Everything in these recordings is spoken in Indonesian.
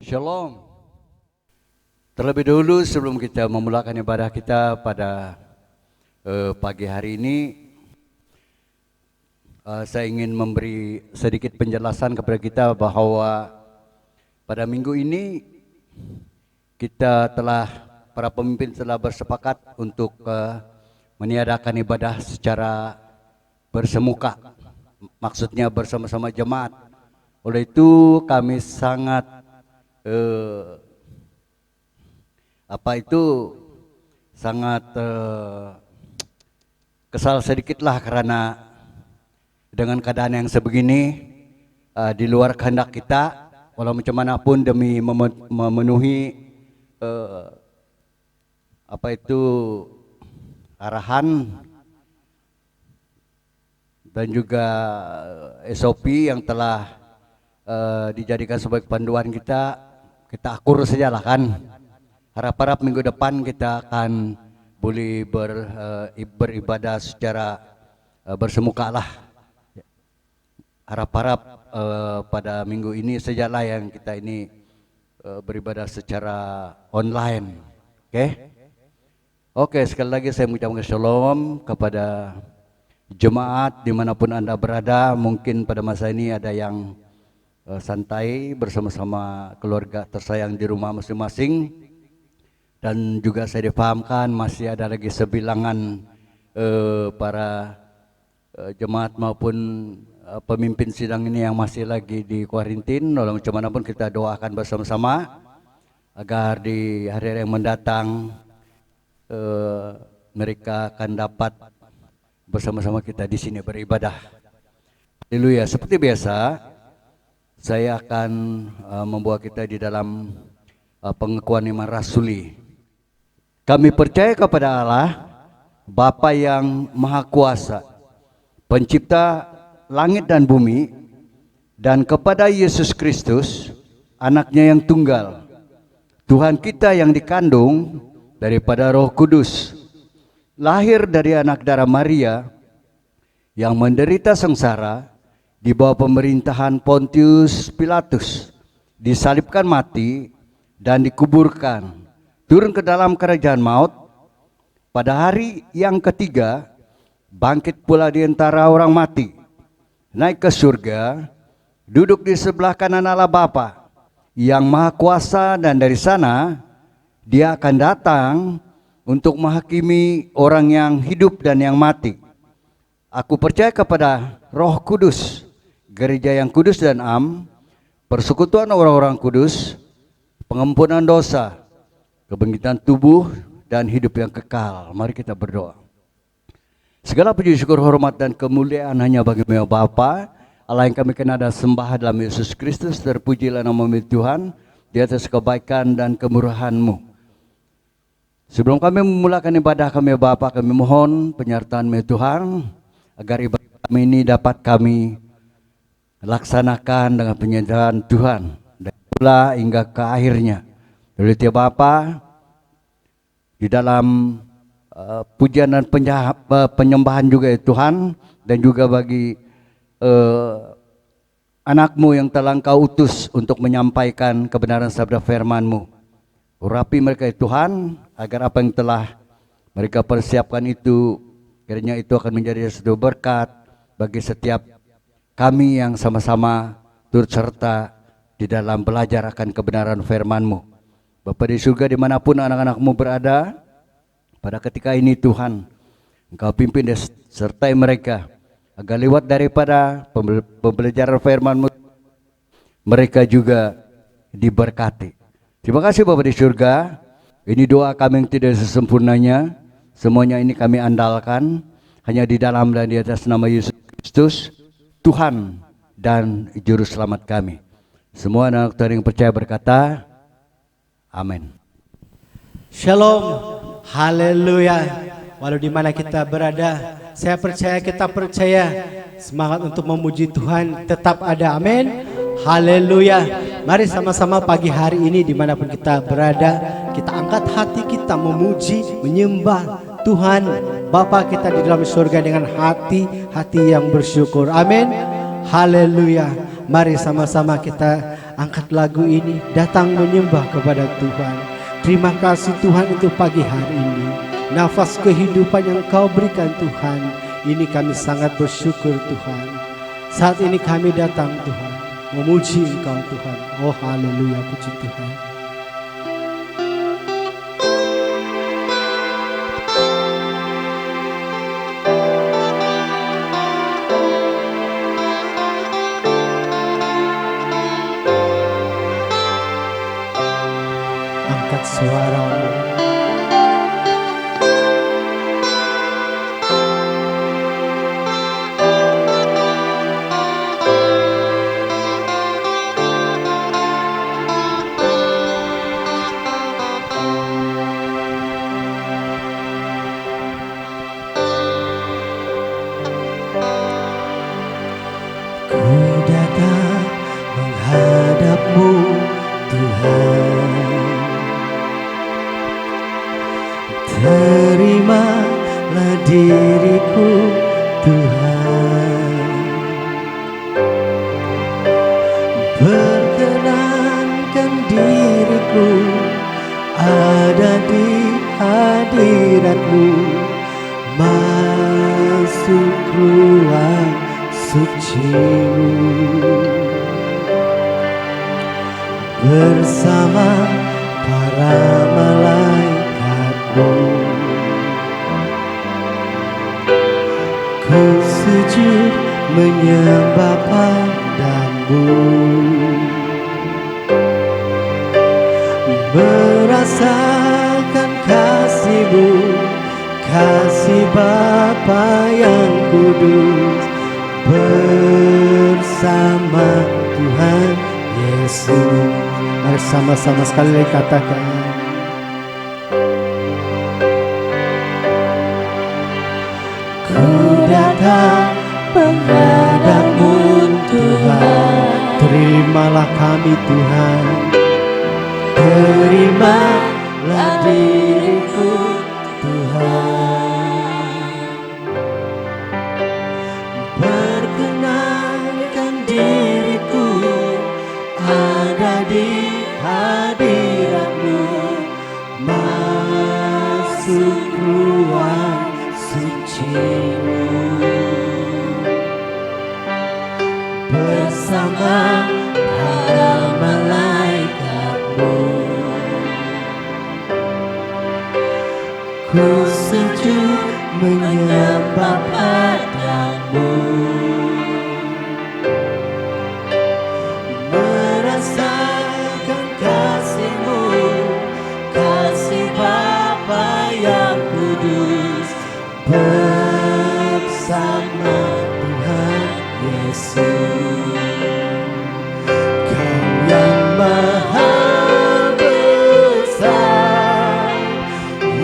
Shalom. Terlebih dahulu sebelum kita memulakan ibadah kita pada pagi hari ini, saya ingin memberi sedikit penjelasan kepada kita bahwa pada minggu ini para pemimpin telah bersepakat untuk meniadakan ibadah secara bersemuka, maksudnya bersama-sama jemaat. Oleh itu kami sangat kesal sedikitlah karena dengan keadaan yang sebegini di luar kehendak kita, walau macam mana pun demi memenuhi arahan dan juga SOP yang telah dijadikan sebagai panduan kita akur sajalah kan. Harap-harap minggu depan kita akan boleh beribadah secara bersemuka lah. Harap-harap pada minggu ini sajalah yang kita ini beribadah secara online. Oke, sekali lagi saya mengucapkan shalom kepada jemaat dimanapun Anda berada. Mungkin pada masa ini ada yang santai bersama-sama keluarga tersayang di rumah masing-masing, dan juga saya dipahamkan masih ada lagi sebilangan para jemaat maupun pemimpin sidang ini yang masih lagi di kuarantin. Walau macam mana pun kita doakan bersama-sama agar di hari-hari yang mendatang mereka akan dapat bersama-sama kita di sini beribadah. Haleluya. Seperti biasa, saya akan membawa kita di dalam pengakuan iman rasuli. Kami percaya kepada Allah, Bapa yang Maha Kuasa, Pencipta langit dan bumi, dan kepada Yesus Kristus, Anaknya yang tunggal, Tuhan kita yang dikandung daripada Roh Kudus, lahir dari anak darah Maria, yang menderita sengsara di bawah pemerintahan Pontius Pilatus, disalibkan mati dan dikuburkan, turun ke dalam kerajaan maut, pada hari yang ketiga bangkit pula di antara orang mati, naik ke surga, duduk di sebelah kanan Allah Bapa yang Maha Kuasa, dan dari sana Dia akan datang untuk menghakimi orang yang hidup dan yang mati. Aku percaya kepada Roh Kudus, gereja yang kudus dan am, persekutuan orang-orang kudus, pengampunan dosa, kebangkitan tubuh, dan hidup yang kekal. Mari kita berdoa. Segala puji syukur, hormat, dan kemuliaan hanya bagi-Mu ya Bapa, Allah yang kami kenal dan sembah dalam Yesus Kristus. Terpujilah nama Tuhan di atas kebaikan dan kemurahan-Mu. Sebelum kami memulakan ibadah kami ya Bapa, kami mohon penyertaan-Mu Tuhan, agar ibadah kami ini dapat kami laksanakan dengan penyertaan Tuhan dan pula hingga ke akhirnya. Lalu ya Bapa, di dalam pujian dan penyembahan juga ya Tuhan, dan juga bagi anak-Mu yang telah Engkau utus untuk menyampaikan kebenaran sabda firman-Mu, urapi mereka ya Tuhan, agar apa yang telah mereka persiapkan itu, kiranya itu akan menjadi satu berkat bagi setiap kami yang sama-sama turut serta di dalam belajar akan kebenaran firman-Mu. Bapa di surga, dimanapun anak-anak-Mu berada, pada ketika ini Tuhan, Engkau pimpin dan sertai mereka, agar lewat daripada pembelajaran firman-Mu, mereka juga diberkati. Terima kasih Bapa di surga. Ini doa kami yang tidak sesempurnanya, semuanya ini kami andalkan hanya di dalam dan di atas nama Yesus Kristus, Tuhan dan Juru Selamat kami. Semua anak Tuhan yang percaya berkata, amin. Shalom, haleluya. Walau di mana kita berada, kita percaya semangat untuk memuji Tuhan tetap ada, amin. Haleluya. Mari sama-sama pagi hari ini dimanapun kita berada, kita angkat hati kita memuji, menyembah Tuhan Bapa kita di dalam surga dengan hati yang bersyukur, amin. Haleluya. Mari sama-sama kita angkat lagu ini, datang menyembah kepada Tuhan. Terima kasih Tuhan untuk pagi hari ini. Nafas kehidupan yang Kau berikan Tuhan, ini kami sangat bersyukur Tuhan. Saat ini kami datang Tuhan, memuji Engkau Tuhan. Oh haleluya, puji Tuhan. Angkat suaramu. Ku datang menghadap-Mu Tuhan. Terimalah diriku Tuhan. Perkenankan diriku ada di hadirat-Mu, masuk ruang suci-Mu bersama para malaikat-Mu. Ku sujud menyembah padamu, merasakan kasih-Mu, kasih Bapa yang kudus, bersama Tuhan Yesus. Mari sama-sama sekali lagi katakan. Ku datang menghadap-Mu Tuhan. Terimalah kami Tuhan. Terimalah diriku Tuhan. Perkenankan diriku ada di hadirat-Mu, masuk ruang suci-Mu bersama para malaikat-Mu. Ku sujud menyembah padamu, merasakan kasih-Mu, kasih Bapa yang kudus, bersama Tuhan Yesus. Kau yang maha besar,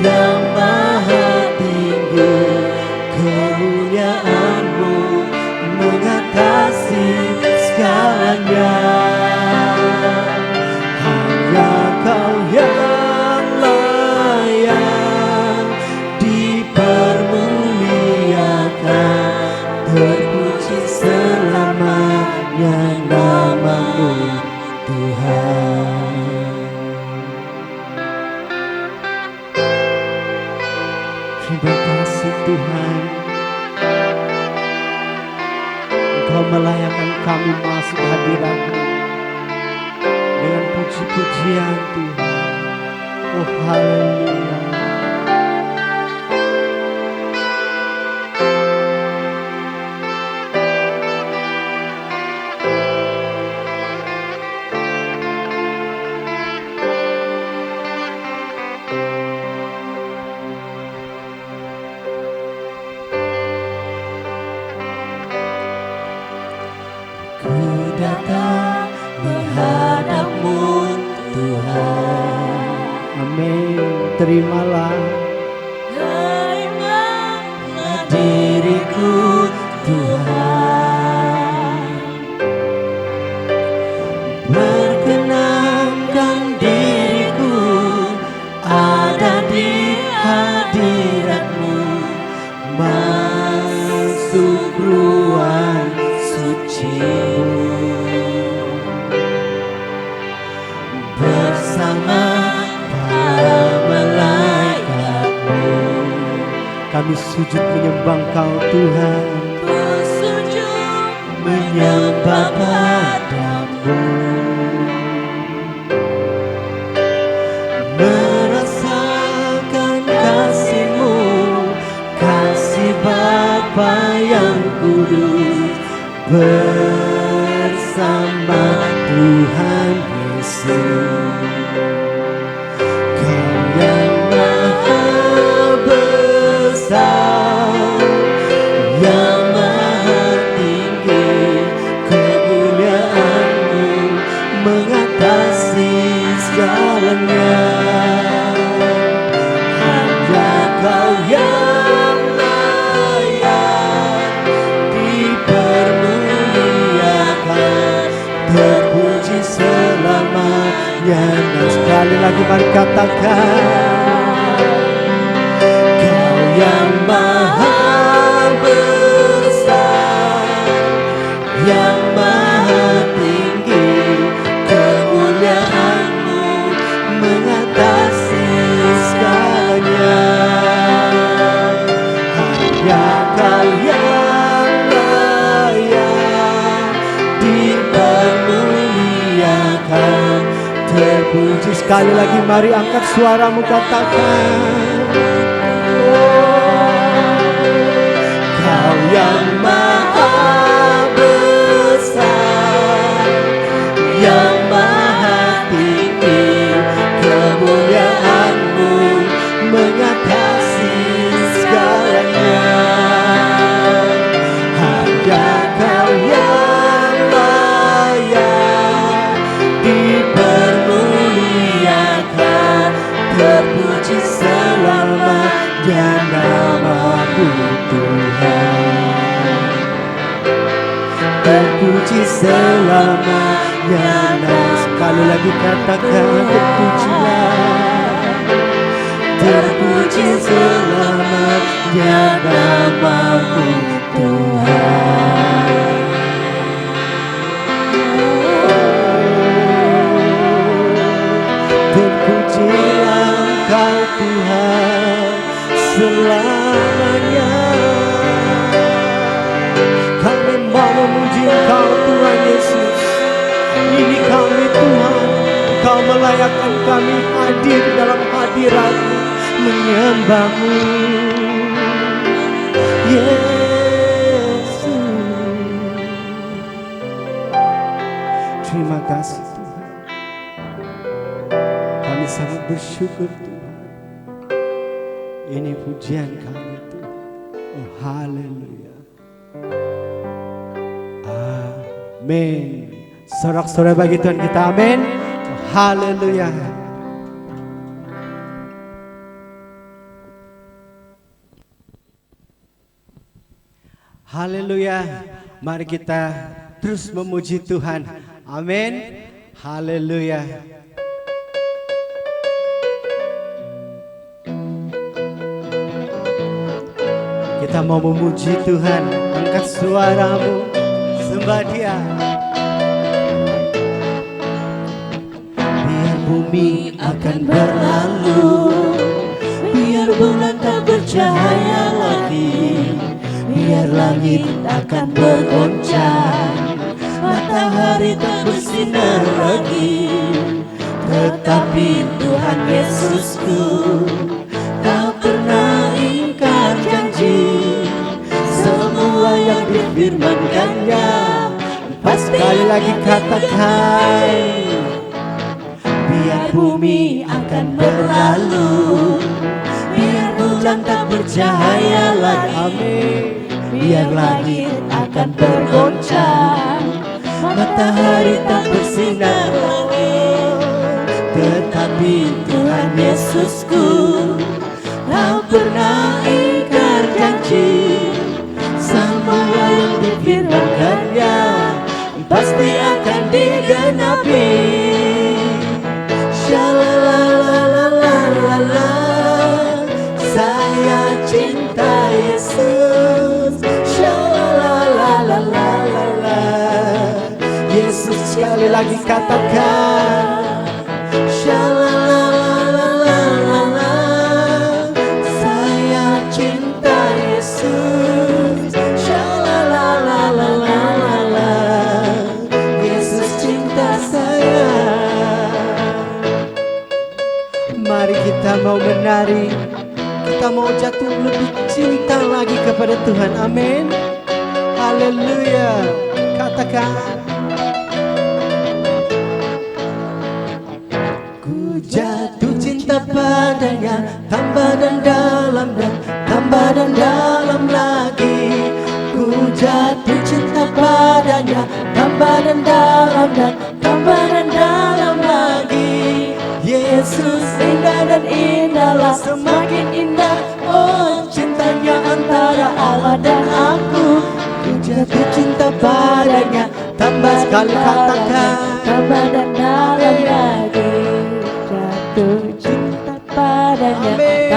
yang maha tinggi, kemuliaan-Mu mengatasi segalanya. Hanya Kau yang layak dipermuliakan, terpuji selamanya nama-Mu Tuhan. Terima kasih Tuhan, Engkau melayakkan kami masuk hadirat-Mu dengan puji-pujian Tuhan. Oh haleluya. Ku datang menghadap-Mu Tuhan. Amin. Terimalah diriku Tuhan. Perkenankan diriku ada di hadirat-Mu, masuk ruang suci-Mu sujud menyembah Kau Tuhan, ku sujud menyembah padamu, merasakan kasih-Mu, kasih Bapa yang kudus bersama Tuhan Yesus. Kau yang maha besar, yang maha tinggi, kemuliaan-Mu mengatasi segalanya. Hanya Kau yang layak dipermuliakan, terpuji selamanya. Dan sekali lagi mari katakan, Kau yang maha besar, yang maha tinggi, kemuliaan-Mu mengatasi segalanya. Hanya Kau yang layak dipermuliakan, terpuji. Sekali lagi mari angkat suaramu katakan, Kau yang maha besar, yang maha tinggi, kemuliaan-Mu mengatasi segalanya. Hanya Kau yang layak dipermuliakan, terpuji selamanya nama-Mu Tuhan, terpuji selamanya. Dan sekali lagi katakan, terpujilah, terpuji selamanya nama-Mu Tuhan. Terpujilah Engkau Tuhan selamanya. Kami mau memuji Engkau Tuhan Yesus. Ini kami Tuhan, Engkau melayakkan kami hadir dalam hadirat-Mu, menyembah-Mu Yesus. Terima kasih Tuhan, kami sangat bersyukur Tuhan. Ini pujian kami Tuhan. Oh haleluya, amin. Sorak-sorai bagi Tuhan kita, amin. Oh, haleluya. Haleluya. Mari kita terus memuji Tuhan. Amin. Haleluya. Kita mau memuji Tuhan. Angkat suaramu, sembah Dia. Biar bumi akan berlalu, biar bulan tak bercahaya lagi, biar langit akan bergoncang, matahari tak bersinar lagi, tetapi Tuhan Yesusku, Kau pernah ingkar janji, semua yang difirmankan-Nya pasti. Sekali lagi katakan, biar bumi akan berlalu, biar bulan tak bercahaya lagi, amin. Biar langit akan bergoncang, matahari tak bersinar lagi, tetapi Tuhan Yesusku, Kau pernah ingkar janji, semua yang difirmankan-Nya pasti akan digenapi. Shalalalalala, saya cinta Yesus. Shalalalalala, Yesus. Sekali lagi katakan, Shalalalalala, saya cinta kita mau jatuh lebih cinta lagi kepada Tuhan. Amin. Haleluya. Katakan. Ku jatuh cinta padanya, tambah dan dalam lagi. Ku jatuh cinta padanya, tambah dan dalam lagi. Yesus indah dan indahlah, semakin indah. Oh, cintanya antara Allah dan aku. Ku jatuh cinta padanya, tambah sekali katakan, tambah dan dalam lagi. Jatuh cinta padanya, Amin.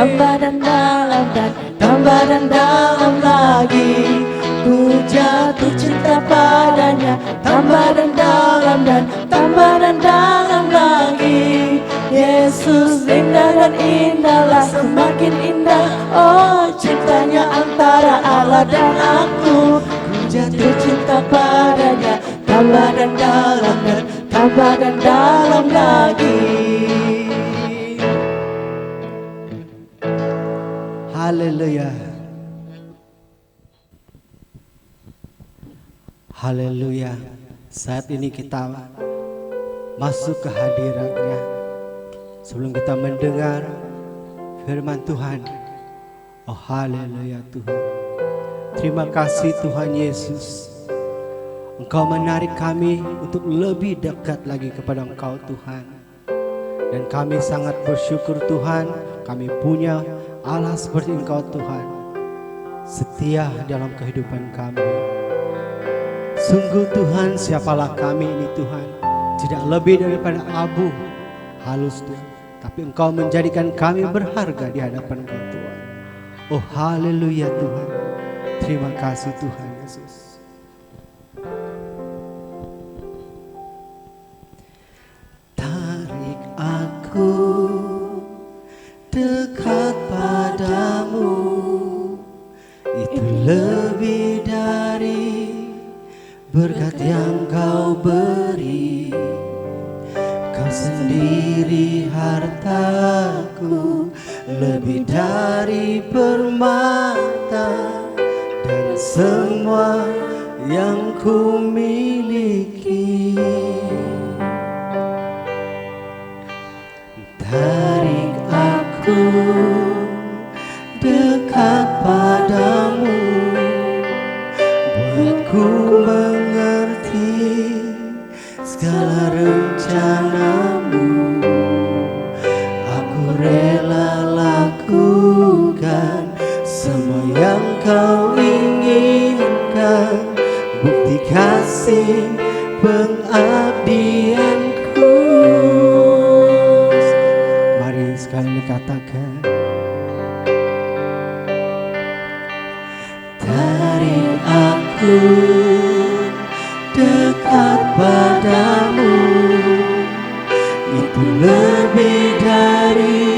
tambah dan dalam lagi. Ku jatuh cinta padanya, tambah dan dalam lagi. Yesus indah dan indahlah, semakin indah. Oh, cintanya antara Allah dan aku. Ku jatuh cinta padanya, tambah dan dalam lagi. Haleluya. Haleluya. Saat ini kita masuk ke hadirat-Nya. Sebelum kita mendengar firman Tuhan. Oh, haleluya Tuhan. Terima kasih Tuhan Yesus. Engkau menarik kami untuk lebih dekat lagi kepada Engkau Tuhan. Dan kami sangat bersyukur Tuhan, kami punya Allah seperti Engkau Tuhan. Setia dalam kehidupan kami. Sungguh Tuhan, siapalah kami ini Tuhan. Tidak lebih daripada abu halus Tuhan. Tapi Engkau menjadikan kami berharga di hadapan Engkau Tuhan. Oh haleluya Tuhan. Terima kasih Tuhan Yesus. Tarik aku dekat padamu. Itu lebih dari berkat yang Kau beri. Kau sendiri hartaku, lebih dari permata dan semua yang ku miliki. Tarik aku dekat padamu, buatku mengerti segala rencanamu. Aku rela lakukan semua yang Kau inginkan. Bukti kasih pengabdianku. Mari sekali katakan. Tarik aku dekat padamu. Itu lebih dari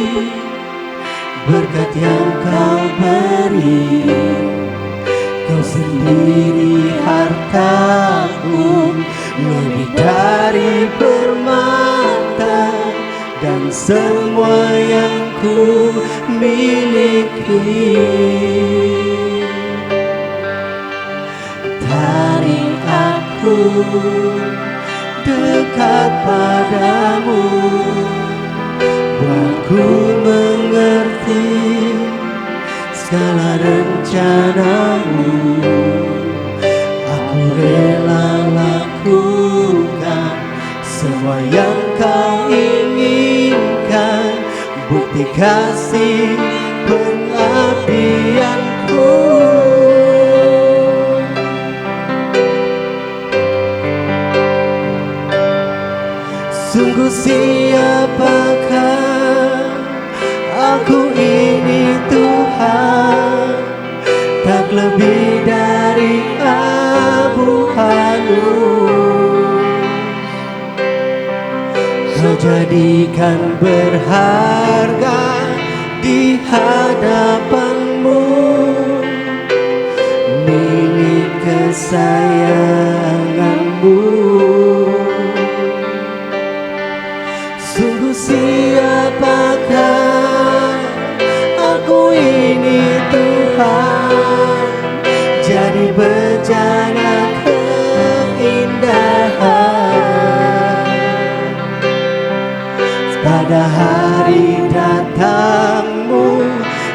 berkat yang Kau beri. Kau sendiri hartaku, lebih dari permata dan semua yang ku miliki. Tarik aku dekat padamu, buatku mengerti segala rencanamu. Aku rela lakukan semua yang Kau inginkan. Bukti kasih pengabdianku. Sungguh siapakah aku ini Tuhan, tak lebih dari abu halus. Kau jadikan berharga di hadapan-Mu, milik kesayangan-Mu. Sungguh siapakah aku ini Pada hari datangmu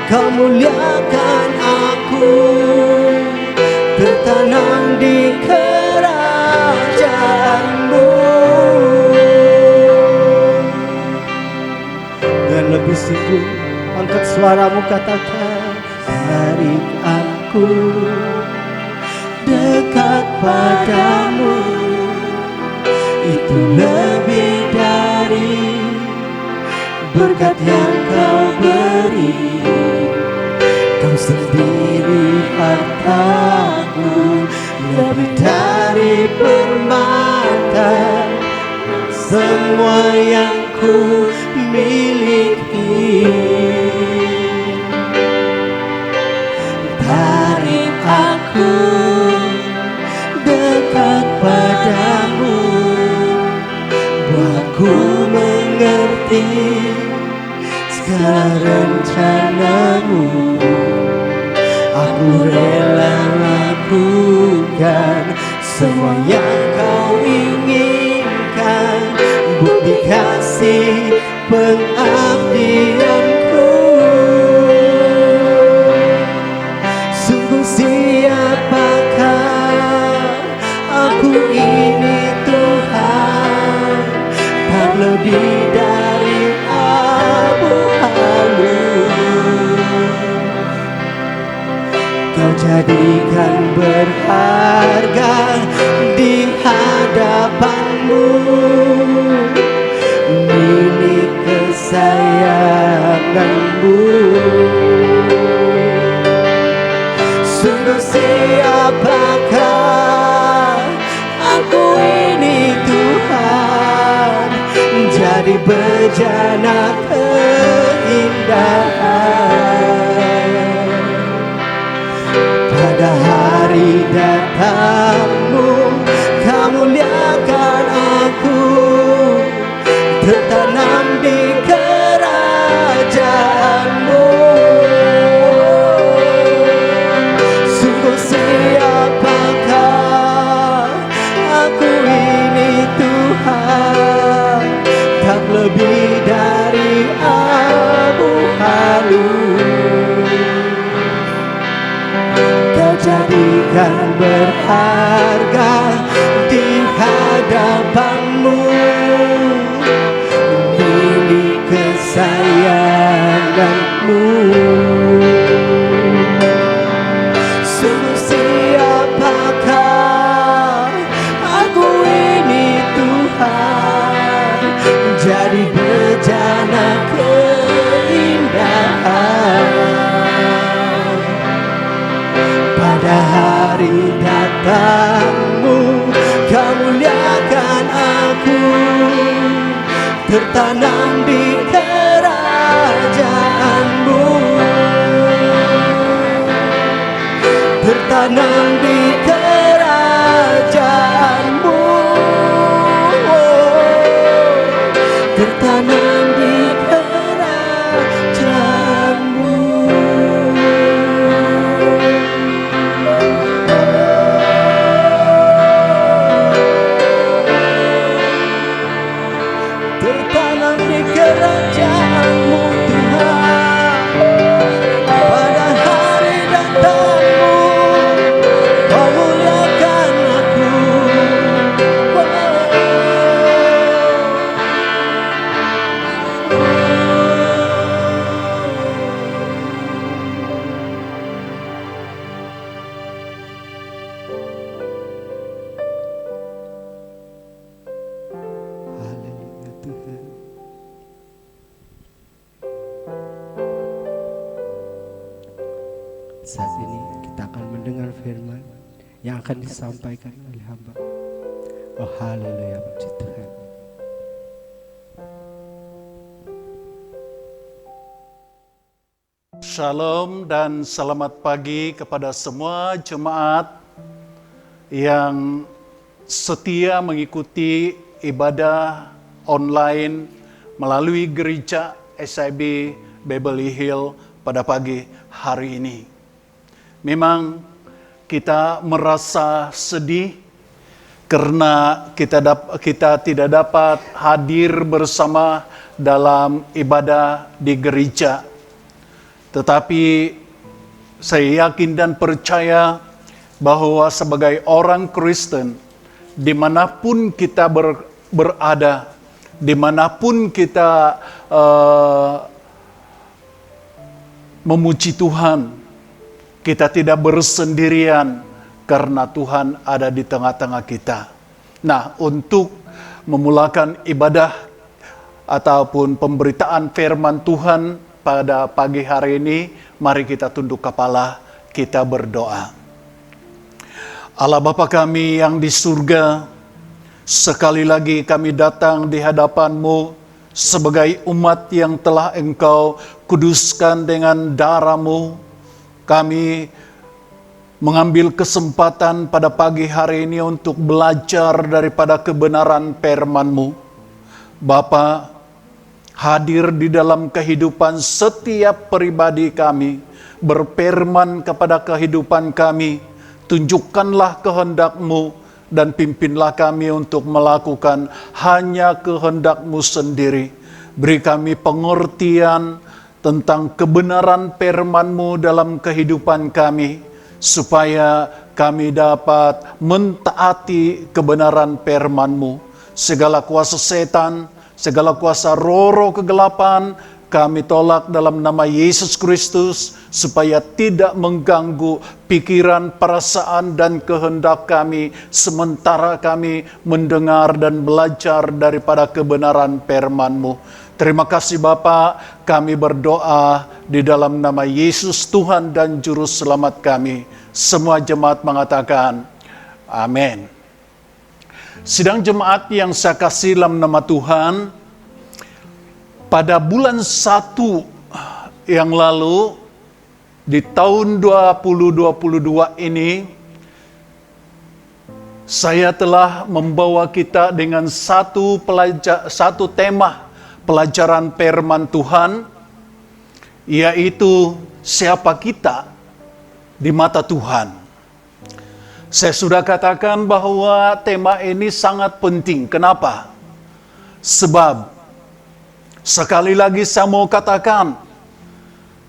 kau muliakan aku, tertanam di kerajaanmu. Dan lebih sungguh angkat suaramu katakan, tarik aku dekat padamu. Itu lebih dari berkat yang kau beri. Kau sendiri hartaku, lebih dari permata, semua yang ku miliki. Tarik aku dekat padamu, buatku mengerti segala rencanamu. Aku rela lakukan semua yang kau inginkan, bukti kasih pengabdianku. Sungguh siapakah aku ini Tuhan, tak lebih dari abu-abu. Kau jadikan berharga di hadapanmu, milik kesayanganmu. Sungguh siapakah aku ini Tuhan, jadi bejana keindahan. Pada hari datangmu kau muliakan aku, tertanam di kerajaanmu. Sungguh siapakah aku ini Tuhan, tak lebih dari abu-abu. Kau jadikan berharga di hadapanmu, milik kesayanganmu. Sungguh siapakah aku ini Tuhan, jadi bejana keindahan. Pada hari datangmu kau muliakan aku, tertanam di kerajaanmu, tertanam di kerajaanmu, tertanam di kerajaanmu. Tertanam di kerajaanmu Tuhan. Pada hari datangmu kau muliakan aku. Haleluya Tuhan. Saat ini kita akan mendengar firman yang akan disampaikan oleh hamba. Oh haleluya, puji Tuhan. Shalom dan selamat pagi kepada semua jemaat yang setia mengikuti ibadah online melalui gereja SIB Beverly Hill pada pagi hari ini. Memang kita merasa sedih karena kita tidak dapat hadir bersama dalam ibadah di gereja. Tetapi saya yakin dan percaya bahwa sebagai orang Kristen, dimanapun kita berada, dimanapun kita memuji Tuhan, kita tidak bersendirian karena Tuhan ada di tengah-tengah kita. Nah, untuk memulakan ibadah ataupun pemberitaan firman Tuhan pada pagi hari ini, mari kita tunduk kepala, kita berdoa. Allah Bapa kami yang di surga, sekali lagi kami datang di hadapan-Mu sebagai umat yang telah Engkau kuduskan dengan darah-Mu. Kami mengambil kesempatan pada pagi hari ini untuk belajar daripada kebenaran firman-Mu. Bapa, hadir di dalam kehidupan setiap pribadi kami, berfirman kepada kehidupan kami, tunjukkanlah kehendak-Mu dan pimpinlah kami untuk melakukan hanya kehendak-Mu sendiri. Beri kami pengertian tentang kebenaran firman-Mu dalam kehidupan kami, supaya kami dapat mentaati kebenaran firman-Mu. Segala kuasa setan, segala kuasa roh-roh kegelapan, kami tolak dalam nama Yesus Kristus, supaya tidak mengganggu pikiran, perasaan, dan kehendak kami, sementara kami mendengar dan belajar daripada kebenaran firman-Mu. Terima kasih Bapa, kami berdoa di dalam nama Yesus Tuhan dan Juru Selamat kami. Semua jemaat mengatakan, amin. Sidang jemaat yang saya kasih dalam nama Tuhan, pada bulan 1 yang lalu, di tahun 2022 ini, saya telah membawa kita dengan satu tema pelajaran firman Tuhan, yaitu siapa kita di mata Tuhan. Saya sudah katakan bahwa tema ini sangat penting. Kenapa? Sebab sekali lagi saya mau katakan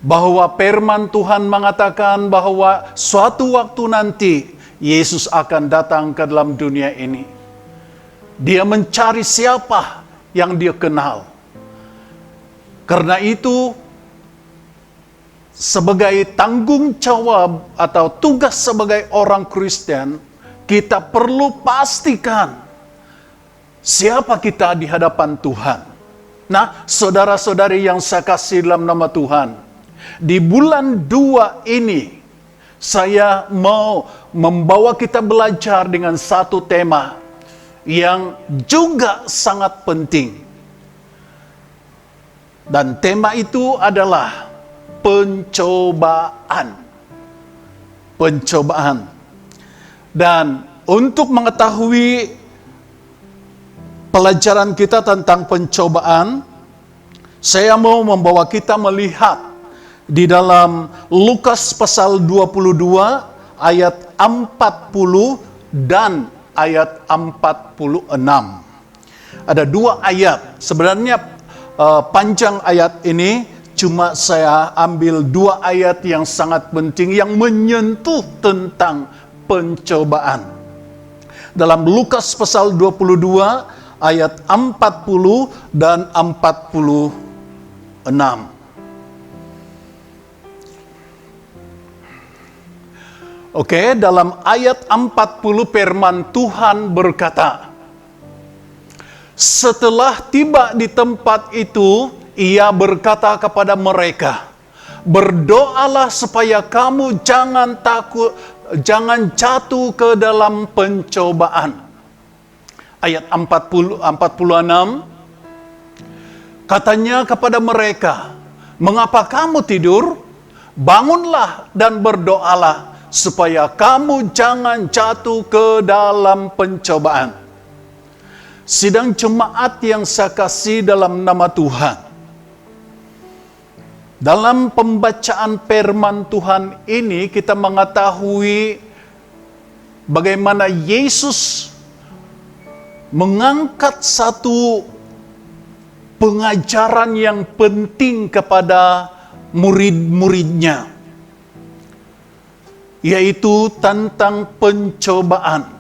bahwa firman Tuhan mengatakan bahwa suatu waktu nanti Yesus akan datang ke dalam dunia ini. Dia mencari siapa yang dia kenal. Karena itu, sebagai tanggung jawab atau tugas sebagai orang Kristen, kita perlu pastikan siapa kita di hadapan Tuhan. Nah, saudara-saudari yang saya kasih dalam nama Tuhan, di bulan 2 ini, saya mau membawa kita belajar dengan satu tema yang juga sangat penting. Dan tema itu adalah pencobaan. Pencobaan. Dan untuk mengetahui pelajaran kita tentang pencobaan, saya mau membawa kita melihat di dalam Lukas pasal 22 ayat 40 dan ayat 46. Ada 2 ayat. Sebenarnya panjang ayat ini, cuma saya ambil 2 ayat yang sangat penting yang menyentuh tentang pencobaan. Dalam Lukas pasal 22 ayat 40 dan 46. Oke, dalam ayat 40 firman Tuhan berkata, setelah tiba di tempat itu, ia berkata kepada mereka, berdoalah supaya kamu jangan takut, jangan jatuh ke dalam pencobaan. Ayat 46, katanya kepada mereka, mengapa kamu tidur? Bangunlah dan berdoalah, supaya kamu jangan jatuh ke dalam pencobaan. Sidang jemaat yang saya kasih dalam nama Tuhan, dalam pembacaan firman Tuhan ini kita mengetahui bagaimana Yesus mengangkat satu pengajaran yang penting kepada murid-muridnya, yaitu tentang pencobaan.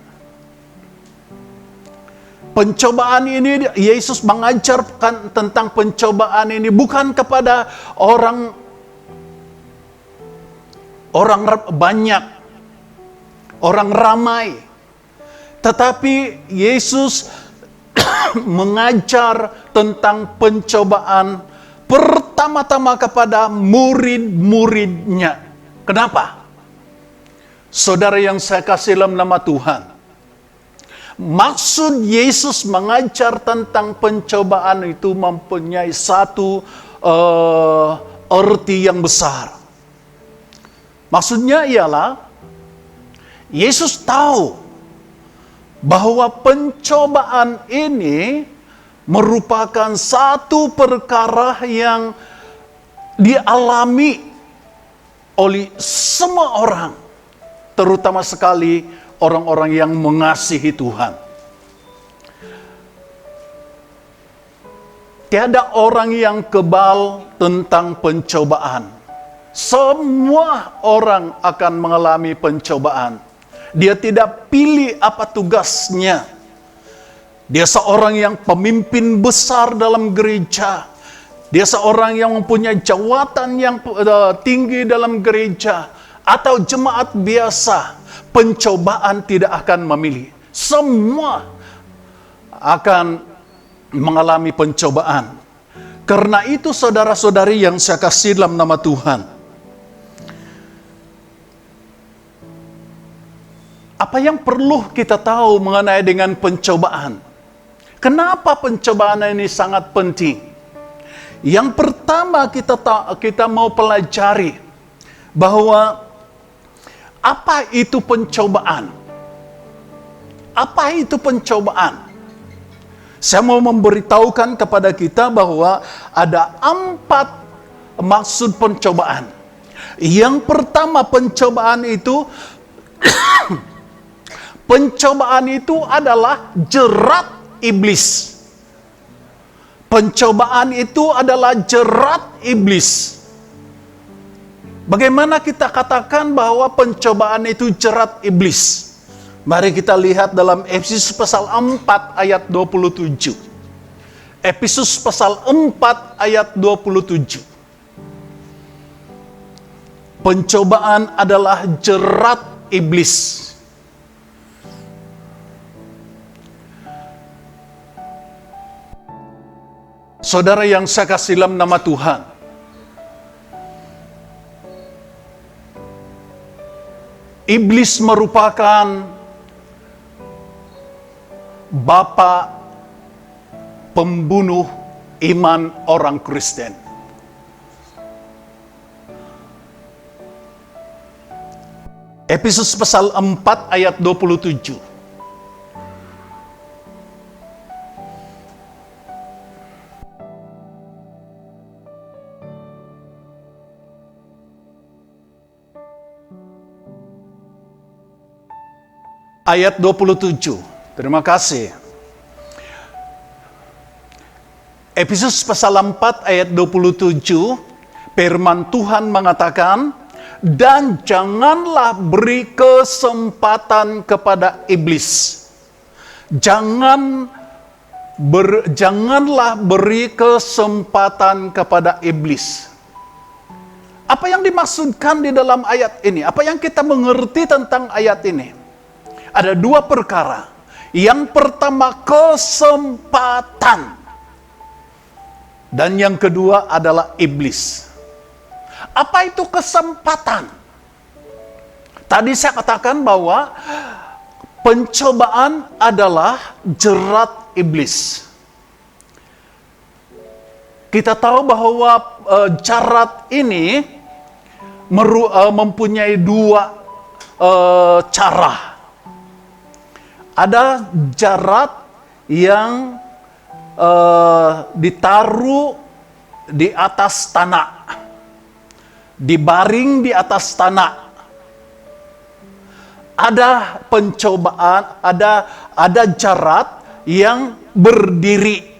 Pencobaan ini, Yesus mengajarkan tentang pencobaan ini bukan kepada orang banyak, orang ramai, tetapi Yesus mengajar tentang pencobaan pertama-tama kepada murid-muridnya. Kenapa? Saudara yang saya kasih dalam nama Tuhan, maksud Yesus mengajar tentang pencobaan itu mempunyai satu arti yang besar. Maksudnya ialah Yesus tahu bahwa pencobaan ini merupakan satu perkara yang dialami oleh semua orang, terutama sekali orang-orang yang mengasihi Tuhan. Tiada orang yang kebal tentang pencobaan. Semua orang akan mengalami pencobaan. Dia tidak pilih apa tugasnya. Dia seorang yang pemimpin besar dalam gereja. Dia seorang yang mempunyai jawatan yang tinggi dalam gereja. Atau jemaat biasa. Pencobaan tidak akan memilih. Semua akan mengalami pencobaan. Karena itu saudara-saudari yang saya kasih dalam nama Tuhan, apa yang perlu kita tahu mengenai dengan pencobaan? Kenapa pencobaan ini sangat penting? Yang pertama kita mau pelajari bahwa apa itu pencobaan? Apa itu pencobaan? Saya mau memberitahukan kepada kita bahwa ada 4 maksud pencobaan. Yang pertama, pencobaan itu pencobaan itu adalah jerat iblis. Pencobaan itu adalah jerat iblis. Bagaimana kita katakan bahwa pencobaan itu jerat iblis? Mari kita lihat dalam Efesus pasal 4 ayat 27. Efesus pasal 4 ayat 27. Pencobaan adalah jerat iblis. Saudara yang saya kasih dalam nama Tuhan, iblis merupakan bapa pembunuh iman orang Kristen. Efesus pasal 4 ayat 27. Ayat 27. Terima kasih. Efesus pasal 4 ayat 27, firman Tuhan mengatakan, dan janganlah beri kesempatan kepada iblis. Janganlah beri kesempatan kepada iblis. Apa yang dimaksudkan di dalam ayat ini? Apa yang kita mengerti tentang ayat ini? Ada 2 perkara. Yang pertama, kesempatan. Dan yang kedua adalah iblis. Apa itu kesempatan? Tadi saya katakan bahwa pencobaan adalah jerat iblis. Kita tahu bahwa jerat ini mempunyai 2 cara. Ada jerat yang ditaruh di atas tanah, dibaring di atas tanah. Ada pencobaan, ada jerat yang berdiri.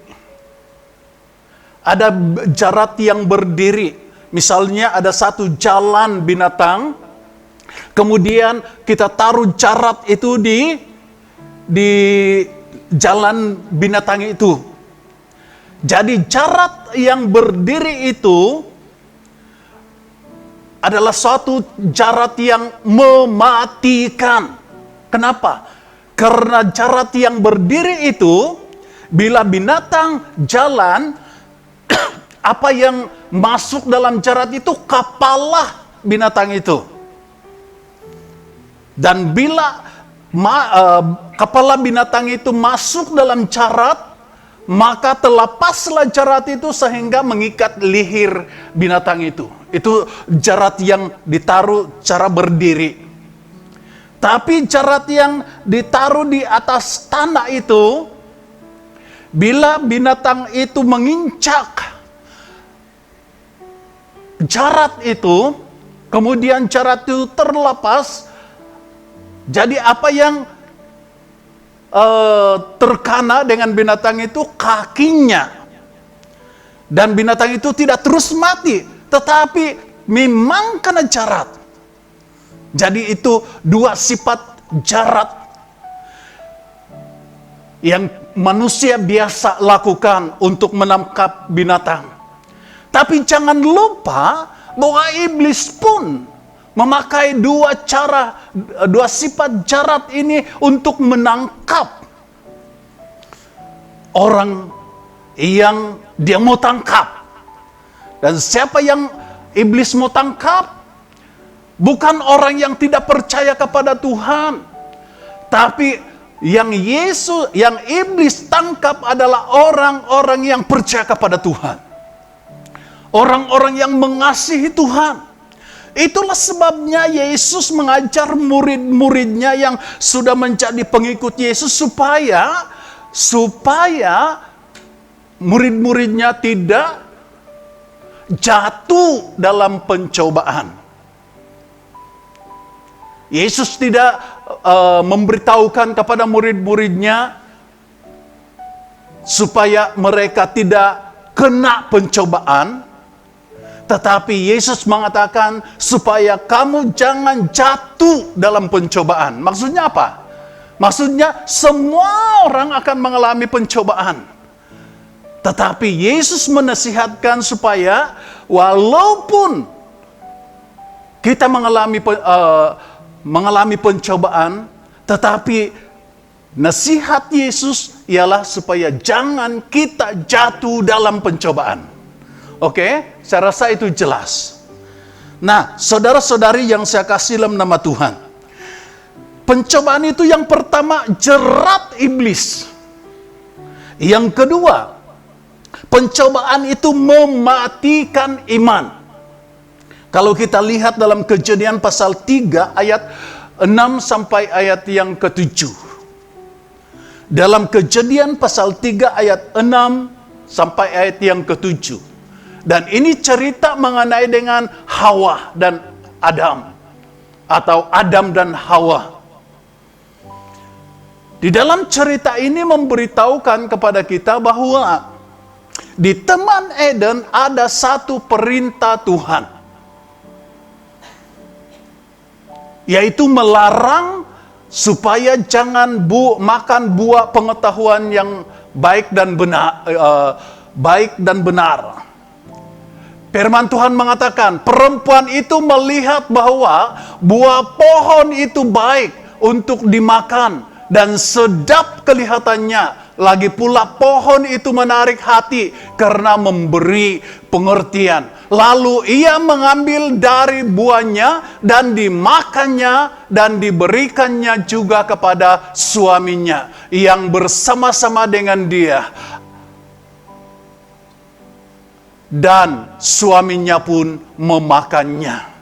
ada jarat yang berdiri. Misalnya ada satu jalan binatang, kemudian kita taruh jarat itu di jalan binatang itu. Jadi jarat yang berdiri itu adalah suatu jarat yang mematikan. Kenapa? Karena jarat yang berdiri itu, bila binatang jalan, apa yang masuk dalam jarat itu kepala binatang itu. Dan bila kepala binatang itu masuk dalam jarat, maka terlepaslah jarat itu sehingga mengikat leher binatang itu. Itu jarat yang ditaruh cara berdiri. Tapi jarat yang ditaruh di atas tanah itu, bila binatang itu mengincak jarat itu, kemudian jarat itu terlepas, jadi apa yang terkena dengan binatang itu kakinya. Dan binatang itu tidak terus mati, tetapi memang kena jarat. Jadi itu dua sifat jarat yang manusia biasa lakukan untuk menangkap binatang. Tapi jangan lupa bahwa iblis pun memakai dua sifat jarat ini untuk menangkap orang yang dia mau tangkap. Dan siapa yang iblis mau tangkap? Bukan orang yang tidak percaya kepada Tuhan, tapi yang iblis tangkap adalah orang-orang yang percaya kepada Tuhan. Orang-orang yang mengasihi Tuhan. Itulah sebabnya Yesus mengajar murid-muridnya yang sudah menjadi pengikut Yesus supaya murid-muridnya tidak jatuh dalam pencobaan. Yesus tidak memberitahukan kepada murid-muridnya supaya mereka tidak kena pencobaan, tetapi Yesus mengatakan supaya kamu jangan jatuh dalam pencobaan. Maksudnya apa? Maksudnya semua orang akan mengalami pencobaan. Tetapi Yesus menasihatkan supaya walaupun kita mengalami pencobaan, tetapi nasihat Yesus ialah supaya jangan kita jatuh dalam pencobaan. Oke, saya rasa itu jelas. Nah, saudara-saudari yang saya kasih dalam nama Tuhan, pencobaan itu yang pertama jerat iblis. Yang kedua, pencobaan itu mematikan iman. Kalau kita lihat dalam Kejadian pasal 3 ayat 6 sampai ayat yang ke-7. Dalam Kejadian pasal 3 ayat 6 sampai ayat yang ke-7. Dan ini cerita mengenai dengan Hawa dan Adam. Atau Adam dan Hawa. Di dalam cerita ini memberitahukan kepada kita bahwa di Taman Eden ada satu perintah Tuhan. Yaitu melarang supaya jangan makan buah pengetahuan yang baik dan benar. Firman Tuhan mengatakan, perempuan itu melihat bahwa buah pohon itu baik untuk dimakan dan sedap kelihatannya. Lagi pula pohon itu menarik hati karena memberi pengertian. Lalu ia mengambil dari buahnya dan dimakannya dan diberikannya juga kepada suaminya yang bersama-sama dengan dia. Dan suaminya pun memakannya.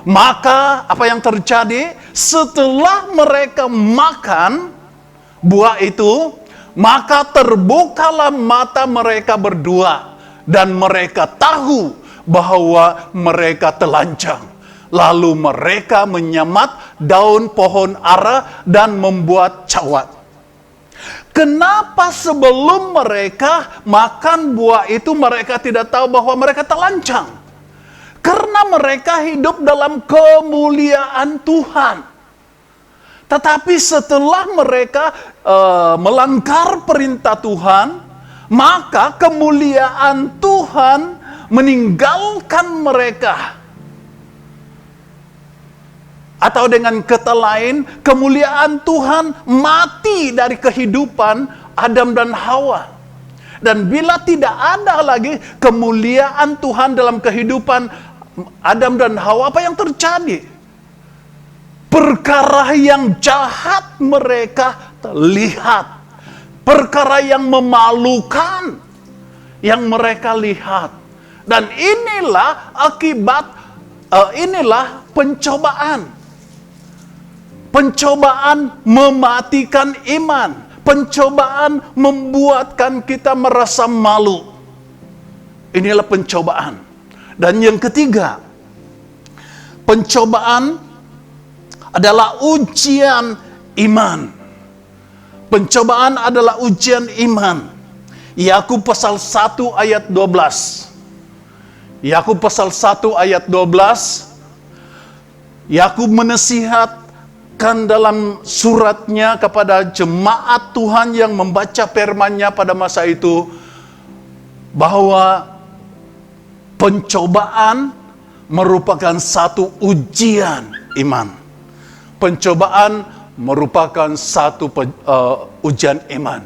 Maka apa yang terjadi? Setelah mereka makan buah itu, maka terbukalah mata mereka berdua dan mereka tahu bahwa mereka telanjang. Lalu mereka menyamat daun pohon ara dan membuat cawat. Kenapa sebelum mereka makan buah itu mereka tidak tahu bahwa mereka telancang? Karena mereka hidup dalam kemuliaan Tuhan. Tetapi setelah mereka melanggar perintah Tuhan, maka kemuliaan Tuhan meninggalkan mereka. Atau dengan kata lain, kemuliaan Tuhan mati dari kehidupan Adam dan Hawa. Dan bila tidak ada lagi kemuliaan Tuhan dalam kehidupan Adam dan Hawa, apa yang terjadi? Perkara yang jahat mereka terlihat. Perkara yang memalukan yang mereka lihat. Dan inilah akibat, inilah pencobaan. Pencobaan mematikan iman. Pencobaan membuatkan kita merasa malu. Inilah pencobaan. Dan yang ketiga, pencobaan adalah ujian iman. Pencobaan adalah ujian iman. Yakub pasal 1 ayat 12. Yakub pasal 1 ayat 12. Yakub menasihat dalam suratnya kepada jemaat Tuhan yang membaca firman-Nya pada masa itu, bahwa pencobaan merupakan satu ujian iman. Pencobaan merupakan satu ujian iman.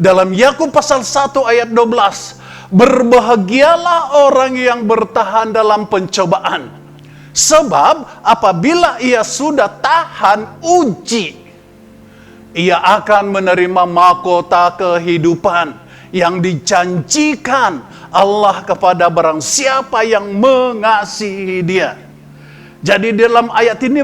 Dalam Yakub pasal 1 ayat 12, berbahagialah orang yang bertahan dalam pencobaan. Sebab apabila ia sudah tahan uji, ia akan menerima mahkota kehidupan yang dijanjikan Allah kepada barang siapa yang mengasihi Dia. Jadi dalam ayat ini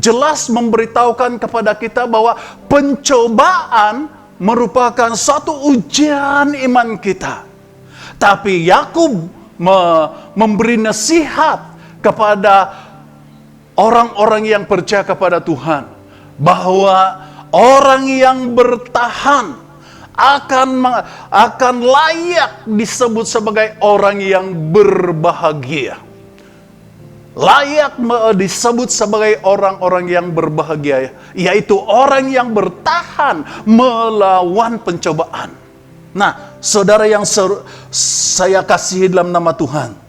jelas memberitahukan kepada kita bahwa pencobaan merupakan satu ujian iman kita. Tapi Yakub memberi nasihat kepada orang-orang yang percaya kepada Tuhan, bahwa orang yang bertahan akan layak disebut sebagai orang yang berbahagia. Layak disebut sebagai orang-orang yang berbahagia, yaitu orang yang bertahan melawan pencobaan. Nah, saudara yang saya kasihi dalam nama Tuhan,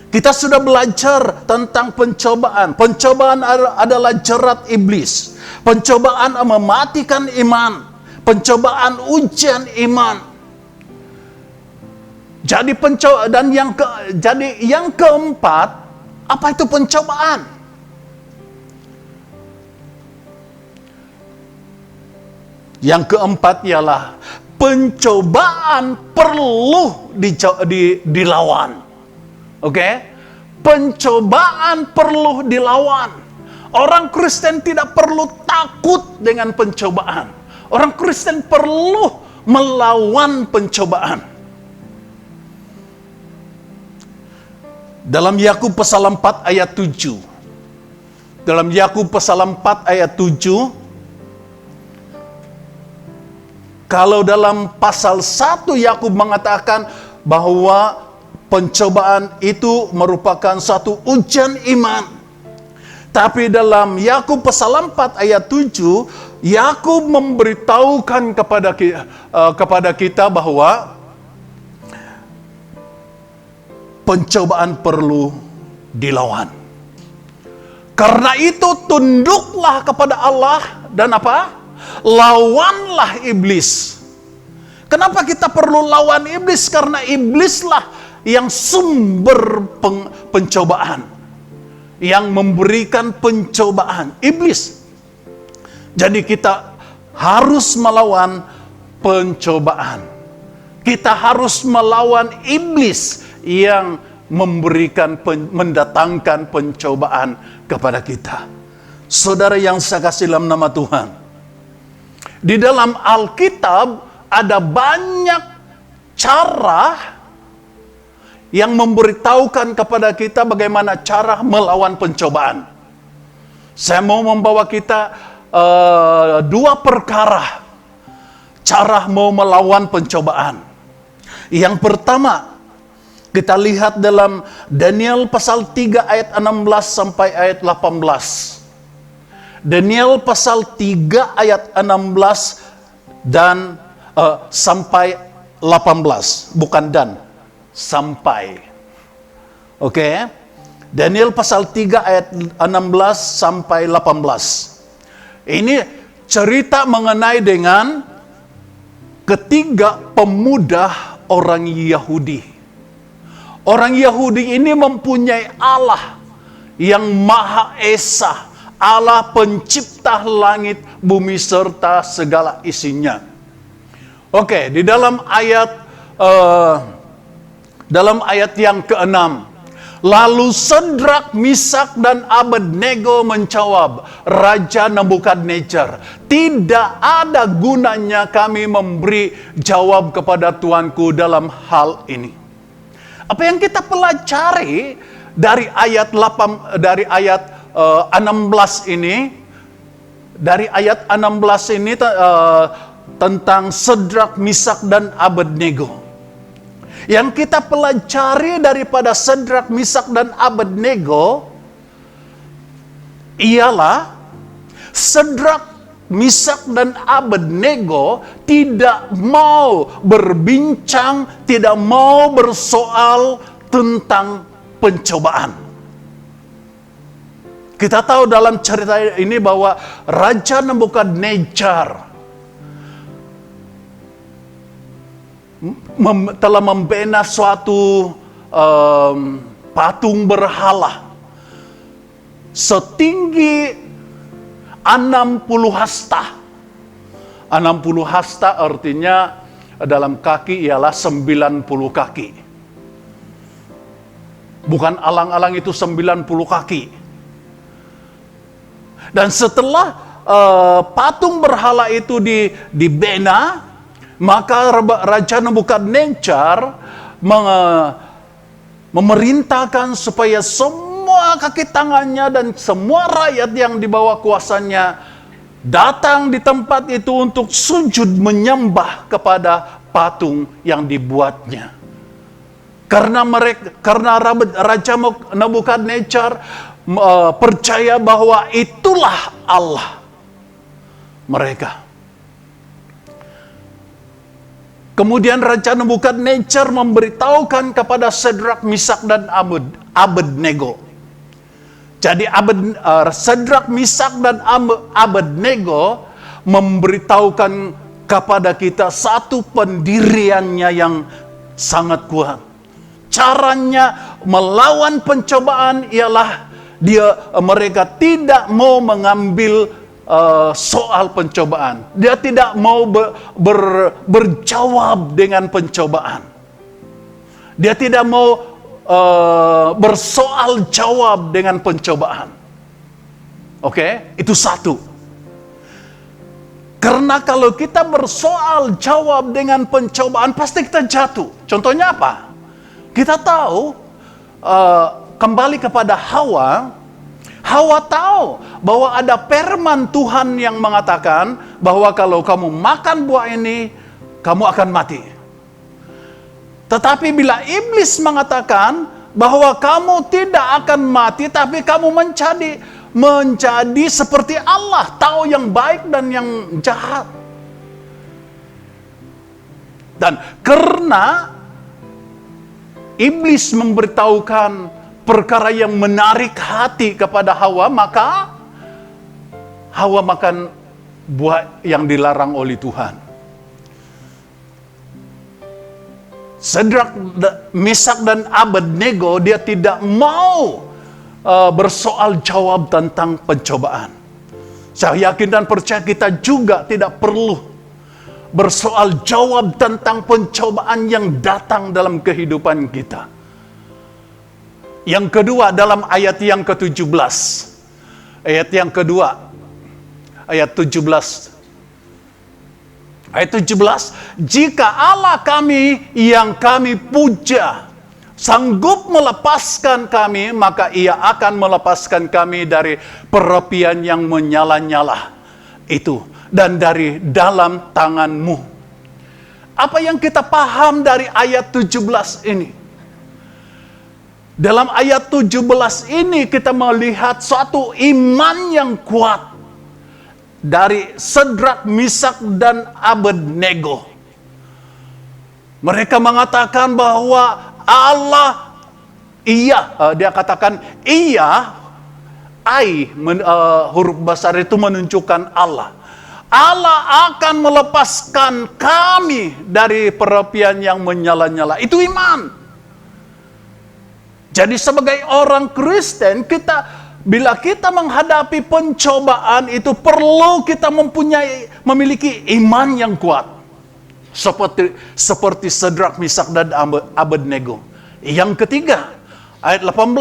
kita sudah belajar tentang pencobaan. Pencobaan adalah jerat iblis. Pencobaan mematikan iman. Pencobaan ujian iman. Jadi yang keempat, apa itu pencobaan? Yang keempat ialah pencobaan perlu dilawan. Oke? Pencobaan perlu dilawan. Orang Kristen tidak perlu takut dengan pencobaan. Orang Kristen perlu melawan pencobaan. Dalam Yakub pasal 4 ayat 7. Dalam Yakub pasal 4 ayat 7. Kalau dalam pasal 1 Yakub mengatakan bahwa pencobaan itu merupakan satu ujian iman. Tapi dalam Yakub pasal 4 ayat 7, Yakub memberitahukan kepada kita bahwa pencobaan perlu dilawan. Karena itu tunduklah kepada Allah dan apa? Lawanlah iblis. Kenapa kita perlu lawan iblis? Karena iblislah yang sumber pencobaan, yang memberikan pencobaan, iblis. Jadi kita harus melawan pencobaan. Kita harus melawan iblis yang mendatangkan pencobaan kepada kita. Saudara yang saya kasih dalam nama Tuhan, di dalam Alkitab ada banyak cara yang memberitahukan kepada kita bagaimana cara melawan pencobaan. Saya mau membawa kita dua perkara cara mau melawan pencobaan. Yang pertama, kita lihat dalam Daniel pasal 3 ayat 16 sampai ayat 18. Daniel pasal 3 ayat 16 dan sampai 18. Bukan dan, sampai. Oke? Daniel pasal 3 ayat 16 sampai 18. Ini cerita mengenai dengan ketiga pemuda orang Yahudi. Orang Yahudi ini mempunyai Allah yang Maha Esa, Allah pencipta langit, bumi serta segala isinya. Oke, di dalam ayat yang ke-6, lalu Sadrak, Misak dan Abednego menjawab Raja Nebukadnezar, tidak ada gunanya kami memberi jawab kepada tuanku dalam hal ini. Apa yang kita pelajari dari ayat 16 ini, tentang Sadrak, Misak dan Abednego. Yang kita pelajari daripada Sadrak, Misak dan Abednego ialah Sadrak, Misak dan Abednego tidak mau berbincang, tidak mau bersoal tentang pencobaan. Kita tahu dalam cerita ini bahwa Raja Nebukadnezar telah membina suatu patung berhala setinggi 60 hasta. 60 hasta artinya dalam kaki ialah 90 kaki. Bukan alang-alang itu 90 kaki. Dan setelah patung berhala itu dibina, maka Raja Nebukadnezar memerintahkan supaya semua kaki tangannya dan semua rakyat yang di bawah kuasanya datang di tempat itu untuk sujud menyembah kepada patung yang dibuatnya. Karena Raja Nebukadnezar percaya bahwa itulah Allah mereka. Kemudian Raja Nebukadnezar memberitahukan kepada Sadrak, Misak dan Abednego. Jadi Sadrak, Misak dan Abednego memberitahukan kepada kita satu pendiriannya yang sangat kuat. Caranya melawan pencobaan ialah mereka tidak mau mengambil soal pencobaan. Dia tidak mau berjawab dengan pencobaan. Dia tidak mau bersoal jawab dengan pencobaan. Oke, itu satu. Karena kalau kita bersoal jawab dengan pencobaan, pasti kita jatuh. Contohnya apa? Kita tahu, kembali kepada Hawa. Hawa tahu bahwa ada firman Tuhan yang mengatakan bahwa kalau kamu makan buah ini, kamu akan mati. Tetapi bila iblis mengatakan bahwa kamu tidak akan mati, tapi kamu menjadi seperti Allah, tahu yang baik dan yang jahat. Dan karena iblis memberitahukan perkara yang menarik hati kepada Hawa, maka Hawa makan buah yang dilarang oleh Tuhan. Sadrak, Misak dan Abednego dia tidak mau bersoal jawab tentang pencobaan. Saya yakin dan percaya kita juga tidak perlu bersoal jawab tentang pencobaan yang datang dalam kehidupan kita. Yang kedua, dalam ayat yang ke-17. Ayat yang kedua, ayat 17. Ayat 17, jika Allah kami yang kami puja sanggup melepaskan kami, maka ia akan melepaskan kami dari perapian yang menyala-nyala itu dan dari dalam tanganmu. Apa yang kita paham dari ayat 17 ini? Dalam ayat 17 ini kita melihat suatu iman yang kuat dari Sadrak, Misak, dan Abednego. Mereka mengatakan bahwa Allah, dia katakan huruf besar itu menunjukkan Allah. Allah akan melepaskan kami dari perapian yang menyala-nyala. Itu iman. Jadi sebagai orang Kristen, bila kita menghadapi pencobaan itu perlu kita memiliki iman yang kuat. Seperti Sadrak, Misak, dan Abednego. Yang ketiga, ayat 18.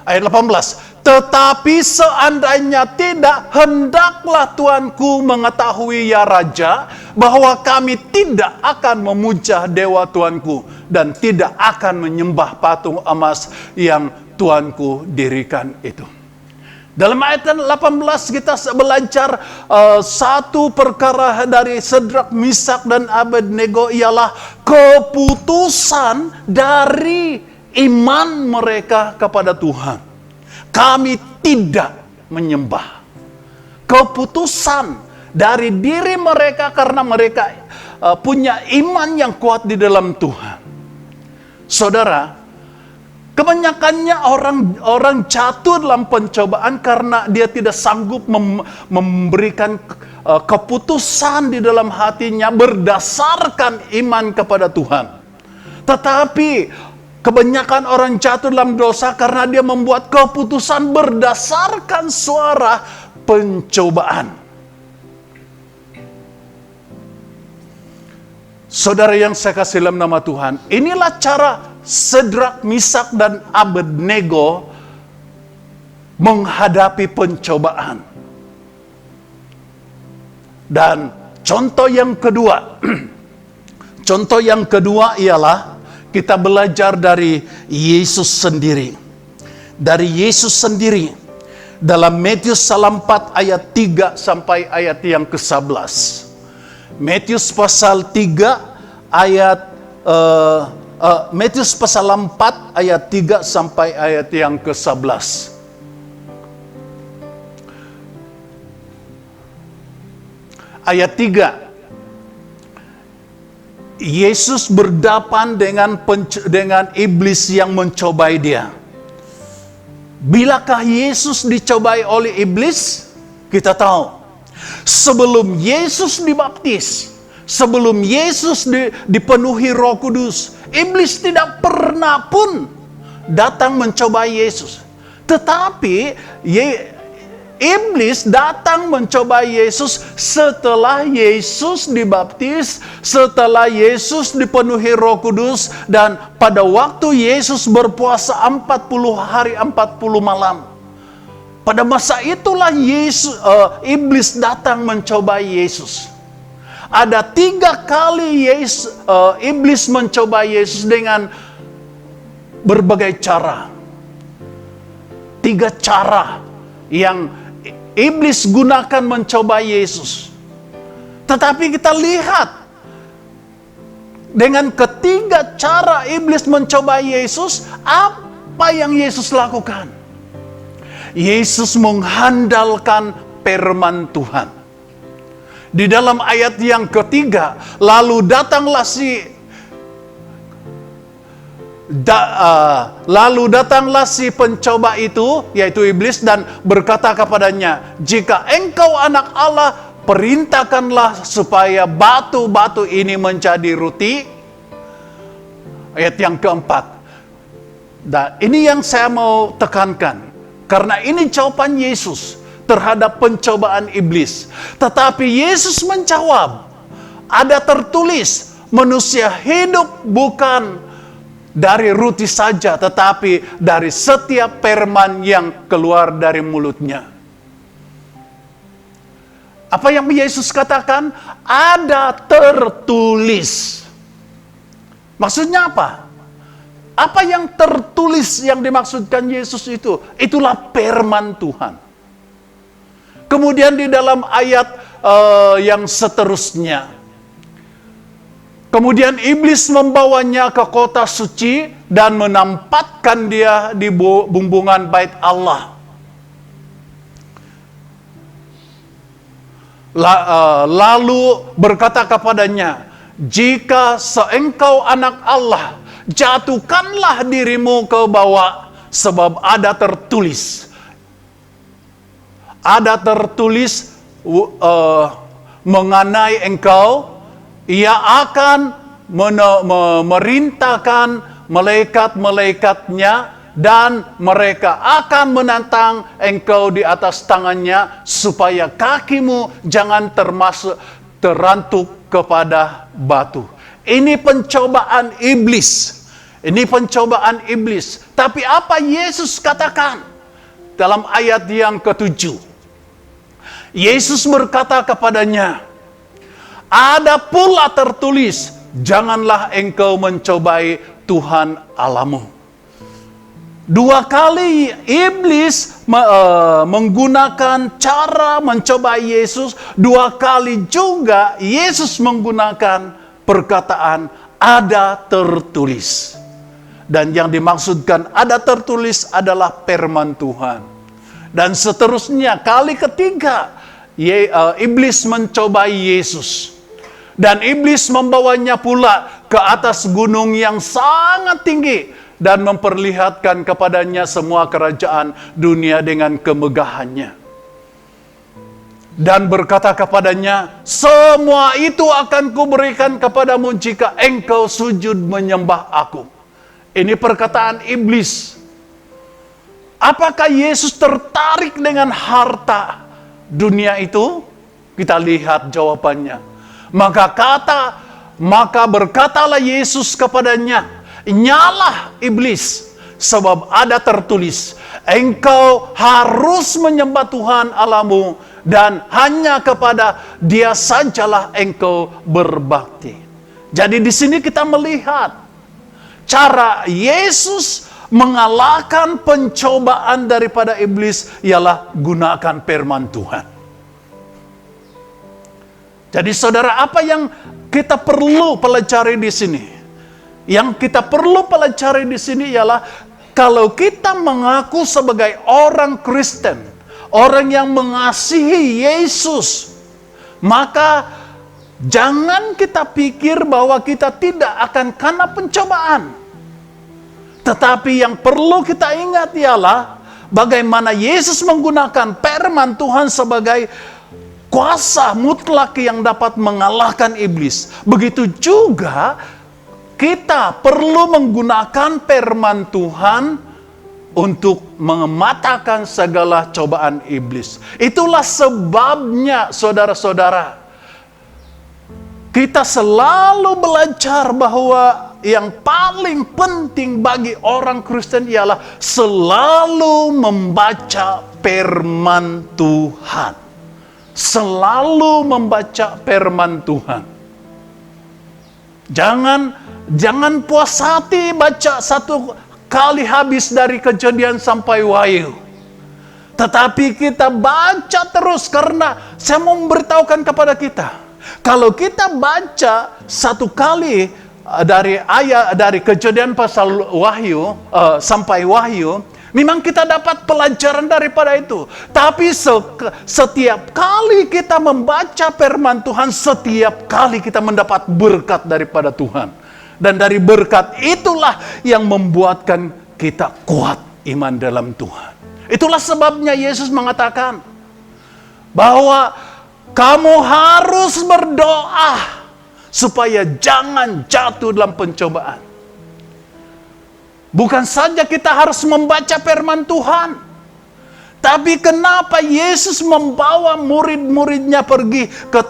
Ayat 18. Tetapi seandainya tidak, hendaklah Tuanku mengetahui ya Raja, bahwa kami tidak akan memuja dewa Tuanku dan tidak akan menyembah patung emas yang Tuanku dirikan itu. Dalam ayat 18 kita belajar satu perkara dari Sadrak, Misak, dan Abednego ialah keputusan dari iman mereka kepada Tuhan. Kami tidak menyembah. Keputusan dari diri mereka karena mereka punya iman yang kuat di dalam Tuhan. Saudara, kebanyakannya orang jatuh dalam pencobaan karena dia tidak sanggup memberikan keputusan di dalam hatinya berdasarkan iman kepada Tuhan. Tetapi kebanyakan orang jatuh dalam dosa karena dia membuat keputusan berdasarkan suara pencobaan. Saudara yang saya kasih dalam nama Tuhan, inilah cara Sadrak, Misak, dan Abednego menghadapi pencobaan. Dan contoh yang kedua, contoh yang kedua ialah kita belajar dari Yesus sendiri. Dari Yesus sendiri. Dalam Matius 4 ayat 3 sampai ayat yang ke-11. Matius pasal 3 ayat Matius pasal 4 ayat 3 sampai ayat yang ke-11. Ayat 3. Yesus berhadapan dengan iblis yang mencobai dia. Bilakah Yesus dicobai oleh iblis? Kita tahu. Sebelum Yesus dibaptis, sebelum Yesus dipenuhi Roh Kudus, iblis tidak pernah pun datang mencobai Yesus. Tetapi iblis datang mencoba Yesus setelah Yesus dibaptis, setelah Yesus dipenuhi Roh Kudus, dan pada waktu Yesus berpuasa 40 hari 40 malam. Pada masa itulah iblis datang mencoba Yesus. Ada 3 kali iblis mencoba Yesus dengan berbagai cara. 3 cara yang iblis gunakan mencoba Yesus. Tetapi kita lihat dengan ketiga cara iblis mencoba Yesus, apa yang Yesus lakukan? Yesus mengandalkan firman Tuhan. Di dalam ayat yang ketiga, lalu datanglah si pencoba itu, yaitu iblis, dan berkata kepadanya, jika engkau anak Allah, perintahkanlah supaya batu-batu ini menjadi roti. Ayat yang keempat. Dan ini yang saya mau tekankan. Karena ini jawaban Yesus terhadap pencobaan iblis. Tetapi Yesus menjawab, ada tertulis, manusia hidup bukan dari roti saja, tetapi dari setiap firman yang keluar dari mulutnya. Apa yang Yesus katakan? Ada tertulis. Maksudnya apa? Apa yang tertulis yang dimaksudkan Yesus itu? Itulah firman Tuhan. Kemudian di dalam ayat yang seterusnya, kemudian iblis membawanya ke kota suci dan menempatkan dia di bumbungan bait Allah. Lalu berkata kepadanya, jika seengkau anak Allah, jatuhkanlah dirimu ke bawah, sebab ada tertulis mengenai engkau, ia akan memerintahkan malaikat-malaikatnya, dan mereka akan menantang engkau di atas tangannya, supaya kakimu jangan terantuk kepada batu. Ini pencobaan iblis. Ini pencobaan iblis. Tapi apa Yesus katakan dalam ayat yang ke-7? Yesus berkata kepadanya, ada pula tertulis, janganlah engkau mencobai Tuhan Allahmu. 2 kali iblis menggunakan cara mencobai Yesus. 2 kali juga Yesus menggunakan perkataan ada tertulis. Dan yang dimaksudkan ada tertulis adalah firman Tuhan. Dan seterusnya, kali ketiga iblis mencobai Yesus. Dan iblis membawanya pula ke atas gunung yang sangat tinggi dan memperlihatkan kepadanya semua kerajaan dunia dengan kemegahannya. Dan berkata kepadanya, semua itu akan kuberikan kepadamu jika engkau sujud menyembah aku. Ini perkataan iblis. Apakah Yesus tertarik dengan harta dunia itu? Kita lihat jawabannya. Maka berkatalah Yesus kepadanya, nyalah iblis, sebab ada tertulis, engkau harus menyembah Tuhan Allahmu, dan hanya kepada Dia sajalah engkau berbakti. Jadi di sini kita melihat cara Yesus mengalahkan pencobaan daripada iblis ialah gunakan firman Tuhan. Jadi saudara, apa yang kita perlu pelajari di sini? Yang kita perlu pelajari di sini ialah kalau kita mengaku sebagai orang Kristen, orang yang mengasihi Yesus, maka jangan kita pikir bahwa kita tidak akan kena pencobaan. Tetapi yang perlu kita ingat ialah bagaimana Yesus menggunakan firman Tuhan sebagai kuasa mutlak yang dapat mengalahkan iblis. Begitu juga kita perlu menggunakan firman Tuhan untuk mematahkan segala cobaan iblis. Itulah sebabnya saudara-saudara, kita selalu belajar bahwa yang paling penting bagi orang Kristen ialah selalu membaca firman Tuhan. Selalu membaca firman Tuhan. Jangan puas hati baca satu kali habis dari Kejadian sampai Wahyu. Tetapi kita baca terus, karena saya mau memberitahukan kepada kita, kalau kita baca satu kali dari Kejadian pasal Wahyu sampai Wahyu, memang kita dapat pelajaran daripada itu. Tapi setiap kali kita membaca firman Tuhan, setiap kali kita mendapat berkat daripada Tuhan. Dan dari berkat itulah yang membuatkan kita kuat iman dalam Tuhan. Itulah sebabnya Yesus mengatakan bahwa kamu harus berdoa supaya jangan jatuh dalam pencobaan. Bukan saja kita harus membaca firman Tuhan, tapi kenapa Yesus membawa murid-muridnya pergi ke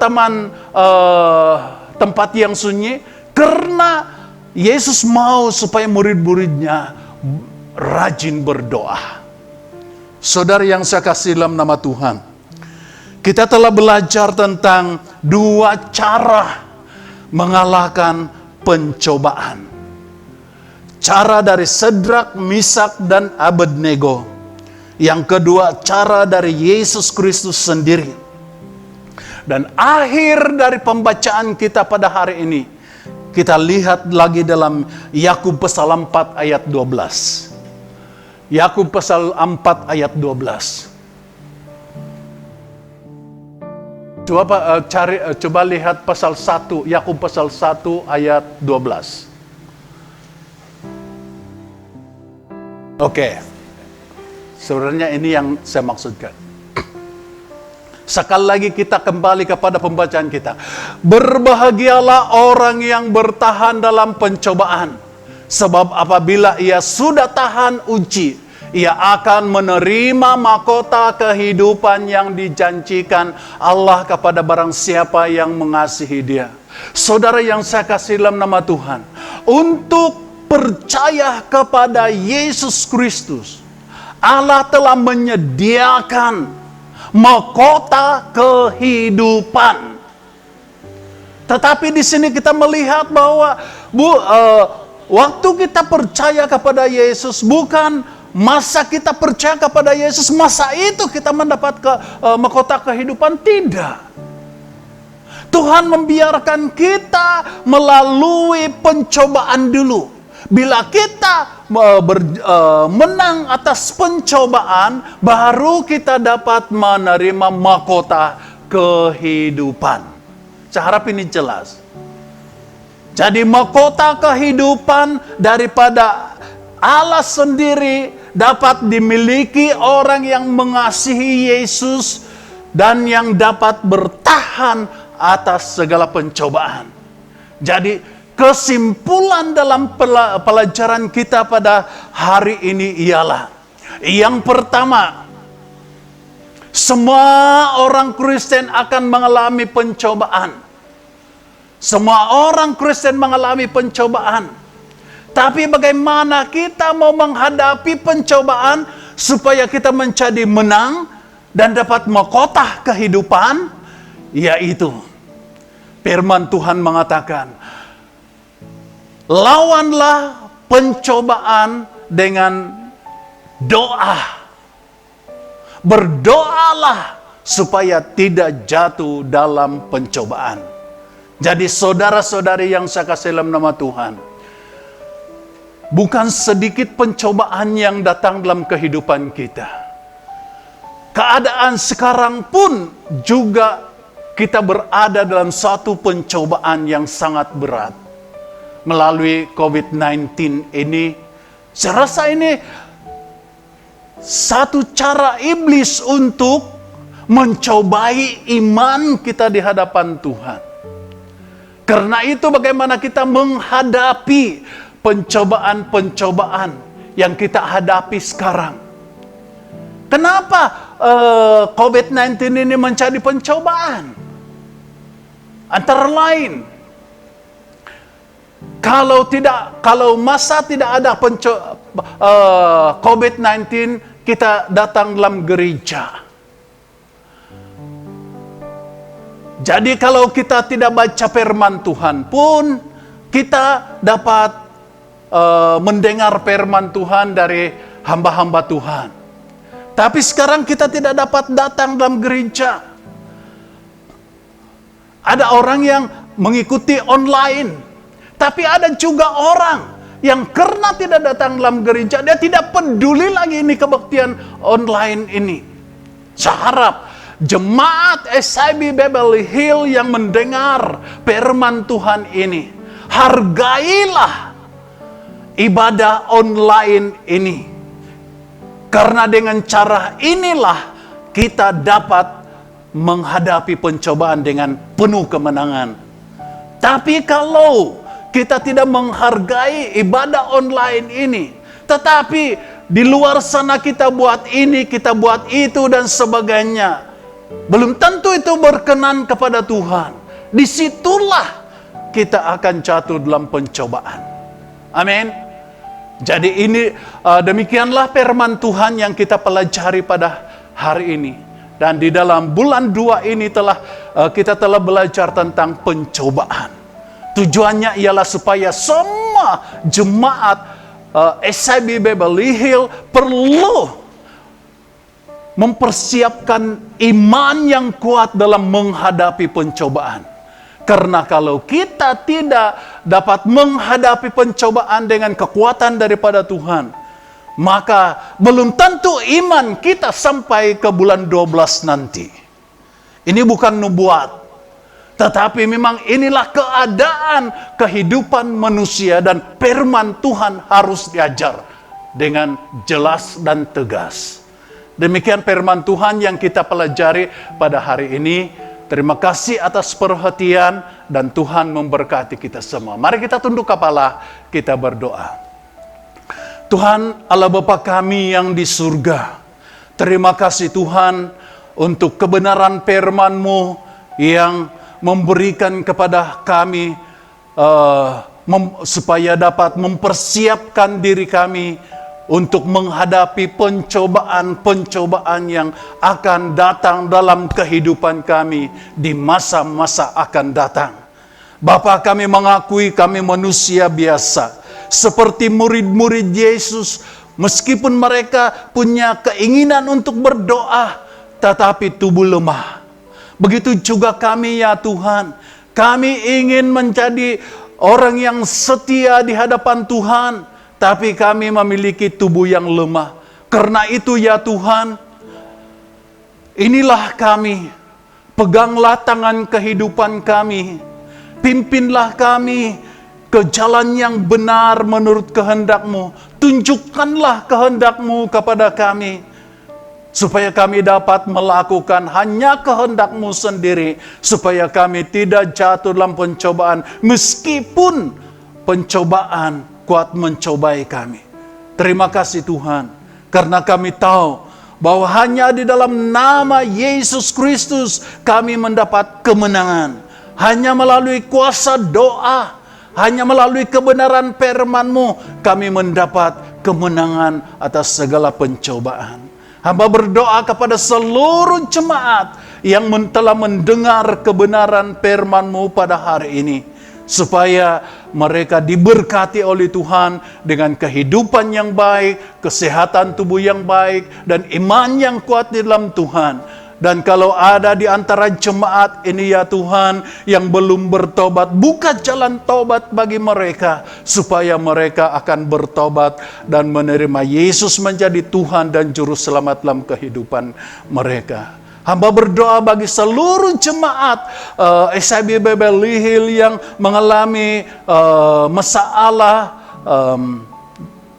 tempat yang sunyi? Karena Yesus mau supaya murid-muridnya rajin berdoa. Saudara yang saya kasih dalam nama Tuhan, kita telah belajar tentang 2 cara mengalahkan pencobaan. Cara dari Sedrak, Misak, dan Abednego. Yang kedua, cara dari Yesus Kristus sendiri. Dan akhir dari pembacaan kita pada hari ini, kita lihat lagi dalam Yakub pasal 4 ayat 12. Yakub pasal 4 ayat 12. Coba lihat pasal 1, Yakub pasal 1 ayat 12. Oke. Sebenarnya ini yang saya maksudkan. Sekali lagi kita kembali kepada pembacaan kita. Berbahagialah orang yang bertahan dalam pencobaan. Sebab apabila ia sudah tahan uji, ia akan menerima mahkota kehidupan yang dijanjikan Allah kepada barang siapa yang mengasihi dia. Saudara yang saya kasih dalam nama Tuhan, untuk percaya kepada Yesus Kristus, Allah telah menyediakan mahkota kehidupan. Tetapi di sini kita melihat bahwa waktu kita percaya kepada Yesus, bukan masa kita percaya kepada Yesus, masa itu kita mendapat mahkota kehidupan. Tidak. Tuhan membiarkan kita melalui pencobaan dulu. Bila kita menang atas pencobaan, baru kita dapat menerima mahkota kehidupan. Saya harap ini jelas. Jadi mahkota kehidupan daripada Allah sendiri dapat dimiliki orang yang mengasihi Yesus dan yang dapat bertahan atas segala pencobaan. Jadi kesimpulan dalam pelajaran kita pada hari ini ialah, yang pertama, semua orang Kristen akan mengalami pencobaan. Semua orang Kristen mengalami pencobaan. Tapi bagaimana kita mau menghadapi pencobaan supaya kita menjadi menang dan dapat mahkota kehidupan? Yaitu firman Tuhan mengatakan, lawanlah pencobaan dengan doa. Berdoalah supaya tidak jatuh dalam pencobaan. Jadi saudara-saudari yang saya kasih dalam nama Tuhan, bukan sedikit pencobaan yang datang dalam kehidupan kita. Keadaan sekarang pun juga kita berada dalam suatu pencobaan yang sangat berat. Melalui COVID-19 ini, saya rasa ini satu cara iblis untuk mencobai iman kita di hadapan Tuhan. Karena itu bagaimana kita menghadapi pencobaan-pencobaan yang kita hadapi sekarang. Kenapa COVID-19 ini menjadi pencobaan? Antara lain, kalau masa tidak ada COVID-19, kita datang dalam gereja. Jadi kalau kita tidak baca firman Tuhan pun, kita dapat mendengar firman Tuhan dari hamba-hamba Tuhan. Tapi sekarang kita tidak dapat datang dalam gereja. Ada orang yang mengikuti online. Tapi ada juga orang yang karena tidak datang dalam gereja, dia tidak peduli lagi ini kebaktian online ini. Saya harap jemaat SIB Beverly Hills yang mendengar firman Tuhan ini, hargailah ibadah online ini. Karena dengan cara inilah kita dapat menghadapi pencobaan dengan penuh kemenangan. Tapi kalau kita tidak menghargai ibadah online ini, tetapi di luar sana kita buat ini, kita buat itu dan sebagainya, belum tentu itu berkenan kepada Tuhan. Disitulah kita akan jatuh dalam pencobaan. Amin. Jadi ini demikianlah firman Tuhan yang kita pelajari pada hari ini. Dan di dalam bulan 2 ini kita telah belajar tentang pencobaan. Tujuannya ialah supaya semua jemaat SIB Beverly Hills perlu mempersiapkan iman yang kuat dalam menghadapi pencobaan. Karena kalau kita tidak dapat menghadapi pencobaan dengan kekuatan daripada Tuhan, maka belum tentu iman kita sampai ke bulan 12 nanti. Ini bukan nubuat, tetapi memang inilah keadaan kehidupan manusia, dan firman Tuhan harus diajar dengan jelas dan tegas. Demikian firman Tuhan yang kita pelajari pada hari ini. Terima kasih atas perhatian, dan Tuhan memberkati kita semua. Mari kita tunduk kepala, kita berdoa. Tuhan Allah Bapa kami yang di surga, terima kasih Tuhan untuk kebenaran firman-Mu yang memberikan kepada kami supaya dapat mempersiapkan diri kami untuk menghadapi pencobaan-pencobaan yang akan datang dalam kehidupan kami di masa-masa akan datang. Bapa, kami mengakui kami manusia biasa, seperti murid-murid Yesus, meskipun mereka punya keinginan untuk berdoa, tetapi tubuh lemah. Begitu juga kami ya Tuhan, kami ingin menjadi orang yang setia di hadapan Tuhan, tapi kami memiliki tubuh yang lemah. Karena itu ya Tuhan, inilah kami, peganglah tangan kehidupan kami, pimpinlah kami ke jalan yang benar menurut kehendak-Mu, tunjukkanlah kehendak-Mu kepada kami, supaya kami dapat melakukan hanya kehendak-Mu sendiri, supaya kami tidak jatuh dalam pencobaan, meskipun pencobaan kuat mencobai kami. Terima kasih Tuhan, karena kami tahu bahwa hanya di dalam nama Yesus Kristus kami mendapat kemenangan. Hanya melalui kuasa doa, hanya melalui kebenaran firman-Mu kami mendapat kemenangan atas segala pencobaan. Hamba berdoa kepada seluruh jemaat yang telah mendengar kebenaran firman-Mu pada hari ini, supaya mereka diberkati oleh Tuhan dengan kehidupan yang baik, kesehatan tubuh yang baik, dan iman yang kuat di dalam Tuhan. Dan kalau ada di antara jemaat ini ya Tuhan yang belum bertobat, buka jalan tobat bagi mereka, supaya mereka akan bertobat dan menerima Yesus menjadi Tuhan dan Juru Selamat dalam kehidupan mereka. Hamba berdoa bagi seluruh jemaat SIB Beverly Hills yang mengalami masalah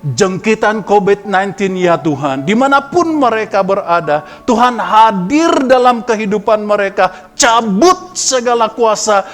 jangkitan COVID-19 ya Tuhan. Dimanapun mereka berada, Tuhan hadir dalam kehidupan mereka. Cabut segala kuasa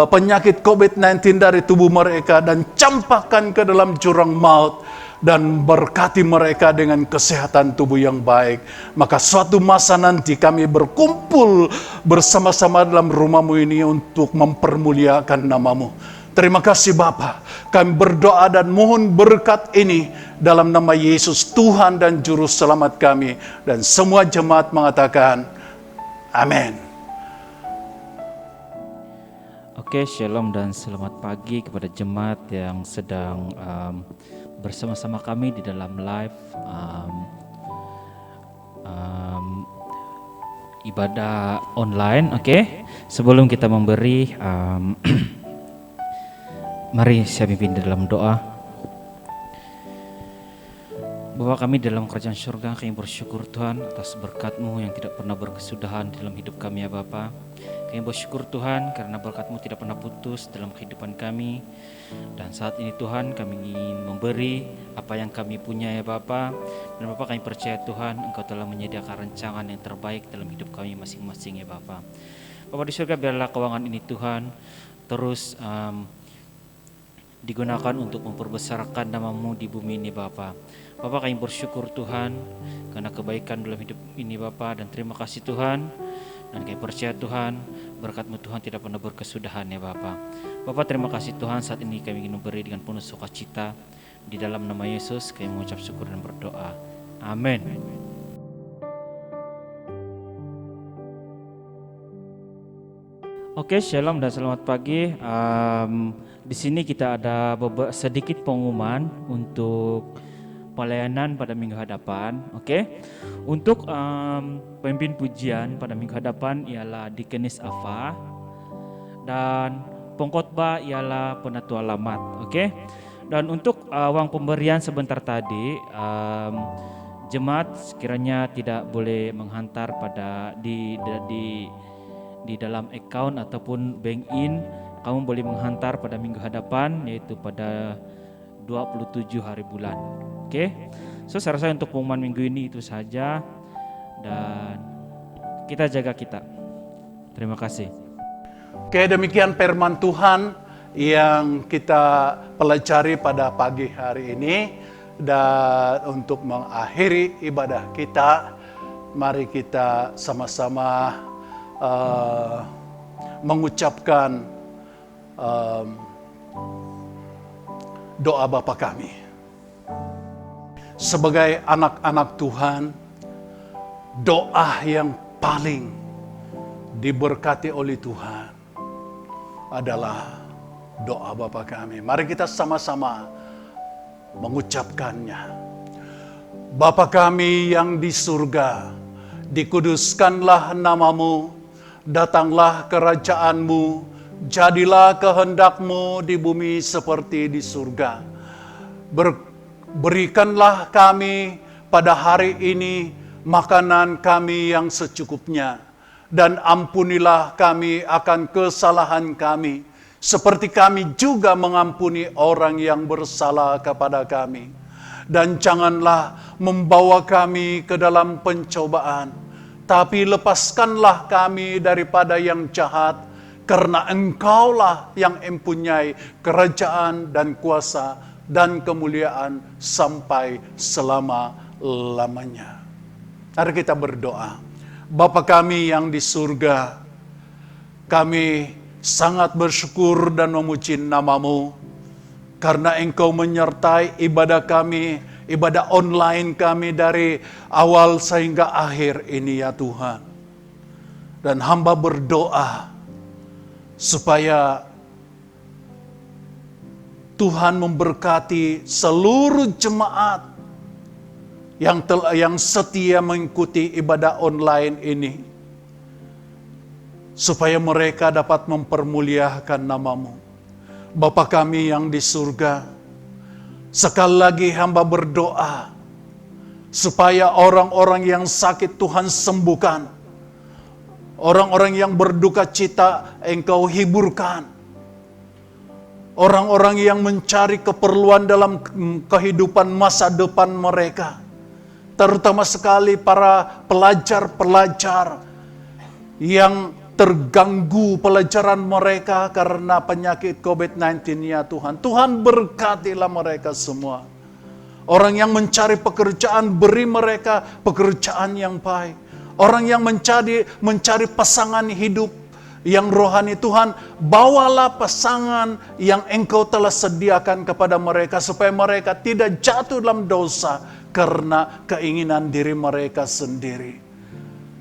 penyakit COVID-19 dari tubuh mereka dan campakkan ke dalam jurang maut. Dan berkati mereka dengan kesehatan tubuh yang baik. Maka suatu masa nanti kami berkumpul bersama-sama dalam rumah-Mu ini untuk mempermuliakan nama-Mu. Terima kasih Bapa. Kami berdoa dan mohon berkat ini dalam nama Yesus Tuhan dan Juru Selamat kami. Dan semua jemaat mengatakan amin. Oke, shalom dan selamat pagi kepada jemaat yang sedang bersama-sama kami di dalam live ibadah online. Oke, sebelum kita memberi mari saya pimpin dalam doa. Bapa kami dalam kerajaan surga, kami bersyukur Tuhan atas berkat-Mu yang tidak pernah berkesudahan dalam hidup kami ya Bapa. Kami bersyukur Tuhan karena berkat-Mu tidak pernah putus dalam kehidupan kami. Dan saat ini Tuhan kami ingin memberi apa yang kami punya ya Bapa. Dan Bapa kami percaya Tuhan Engkau telah menyediakan rancangan yang terbaik dalam hidup kami masing-masing ya Bapa. Bapa di surga, biarlah keuangan ini Tuhan terus digunakan untuk memperbesarkan nama-Mu di bumi ini Bapa. Bapa kami bersyukur Tuhan karena kebaikan dalam hidup ini Bapa, dan terima kasih Tuhan. Dan kami percaya Tuhan berkat-Mu Tuhan tidak pernah berkesudahan ya Bapa. Bapa terima kasih Tuhan, saat ini kami ingin memberi dengan penuh sukacita. Di dalam nama Yesus kami mengucap syukur dan berdoa. Amin. Oke, shalom dan selamat pagi. Di sini kita ada sedikit pengumuman untuk pelayanan pada minggu hadapan. Oke. Untuk pemimpin pujian pada minggu hadapan ialah Dikenis Afa dan pengkhotbah ialah Penatua Lamat. Oke. Dan untuk uang pemberian sebentar tadi, jemaat sekiranya tidak boleh menghantar pada di dalam account ataupun bank in. Kamu boleh menghantar pada minggu hadapan, yaitu pada 27 hari bulan. Oke. So saya rasa untuk pengumuman minggu ini itu saja, dan kita jaga kita. Terima kasih. Oke, demikian firman Tuhan yang kita pelajari pada pagi hari ini. Dan untuk mengakhiri ibadah kita, mari kita sama-sama mengucapkan doa Bapa kami. Sebagai anak-anak Tuhan, doa yang paling diberkati oleh Tuhan adalah doa Bapa kami. Mari kita sama-sama mengucapkannya. Bapa kami yang di surga, dikuduskanlah namamu, datanglah kerajaanmu, jadilah kehendakmu di bumi seperti di surga. Berikanlah kami pada hari ini makanan kami yang secukupnya, dan ampunilah kami akan kesalahan kami, seperti kami juga mengampuni orang yang bersalah kepada kami. Dan janganlah membawa kami ke dalam pencobaan, tapi lepaskanlah kami daripada yang jahat, karena Engkaulah yang mempunyai kerajaan dan kuasa dan kemuliaan sampai selama-lamanya. Mari kita berdoa. Bapa kami yang di surga, kami sangat bersyukur dan memuji namamu, karena Engkau menyertai ibadah kami, ibadah online kami dari awal sehingga akhir ini ya Tuhan. Dan hamba berdoa supaya Tuhan memberkati seluruh jemaat yang setia mengikuti ibadah online ini, supaya mereka dapat mempermuliakan namamu. Bapa kami yang di surga, sekali lagi hamba berdoa supaya orang-orang yang sakit Tuhan sembuhkan, orang-orang yang berduka cita Engkau hiburkan, orang-orang yang mencari keperluan dalam kehidupan masa depan mereka, terutama sekali para pelajar-pelajar yang terganggu pelajaran mereka karena penyakit COVID-19 ya Tuhan. Tuhan berkatilah mereka semua. Orang yang mencari pekerjaan, beri mereka pekerjaan yang baik. Orang yang mencari pasangan hidup yang rohani, Tuhan, bawalah pasangan yang Engkau telah sediakan kepada mereka, supaya mereka tidak jatuh dalam dosa karena keinginan diri mereka sendiri.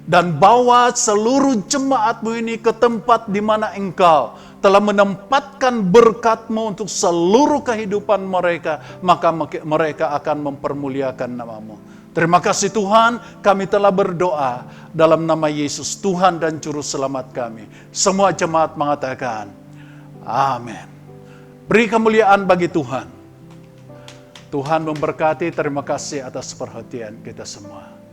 Dan bawa seluruh jemaat-Mu ini ke tempat di mana Engkau telah menempatkan berkat-Mu untuk seluruh kehidupan mereka, maka mereka akan mempermuliakan nama-Mu. Terima kasih Tuhan, kami telah berdoa dalam nama Yesus, Tuhan dan Juru Selamat kami. Semua jemaat mengatakan, amin. Beri kemuliaan bagi Tuhan. Tuhan memberkati, terima kasih atas perhatian kita semua.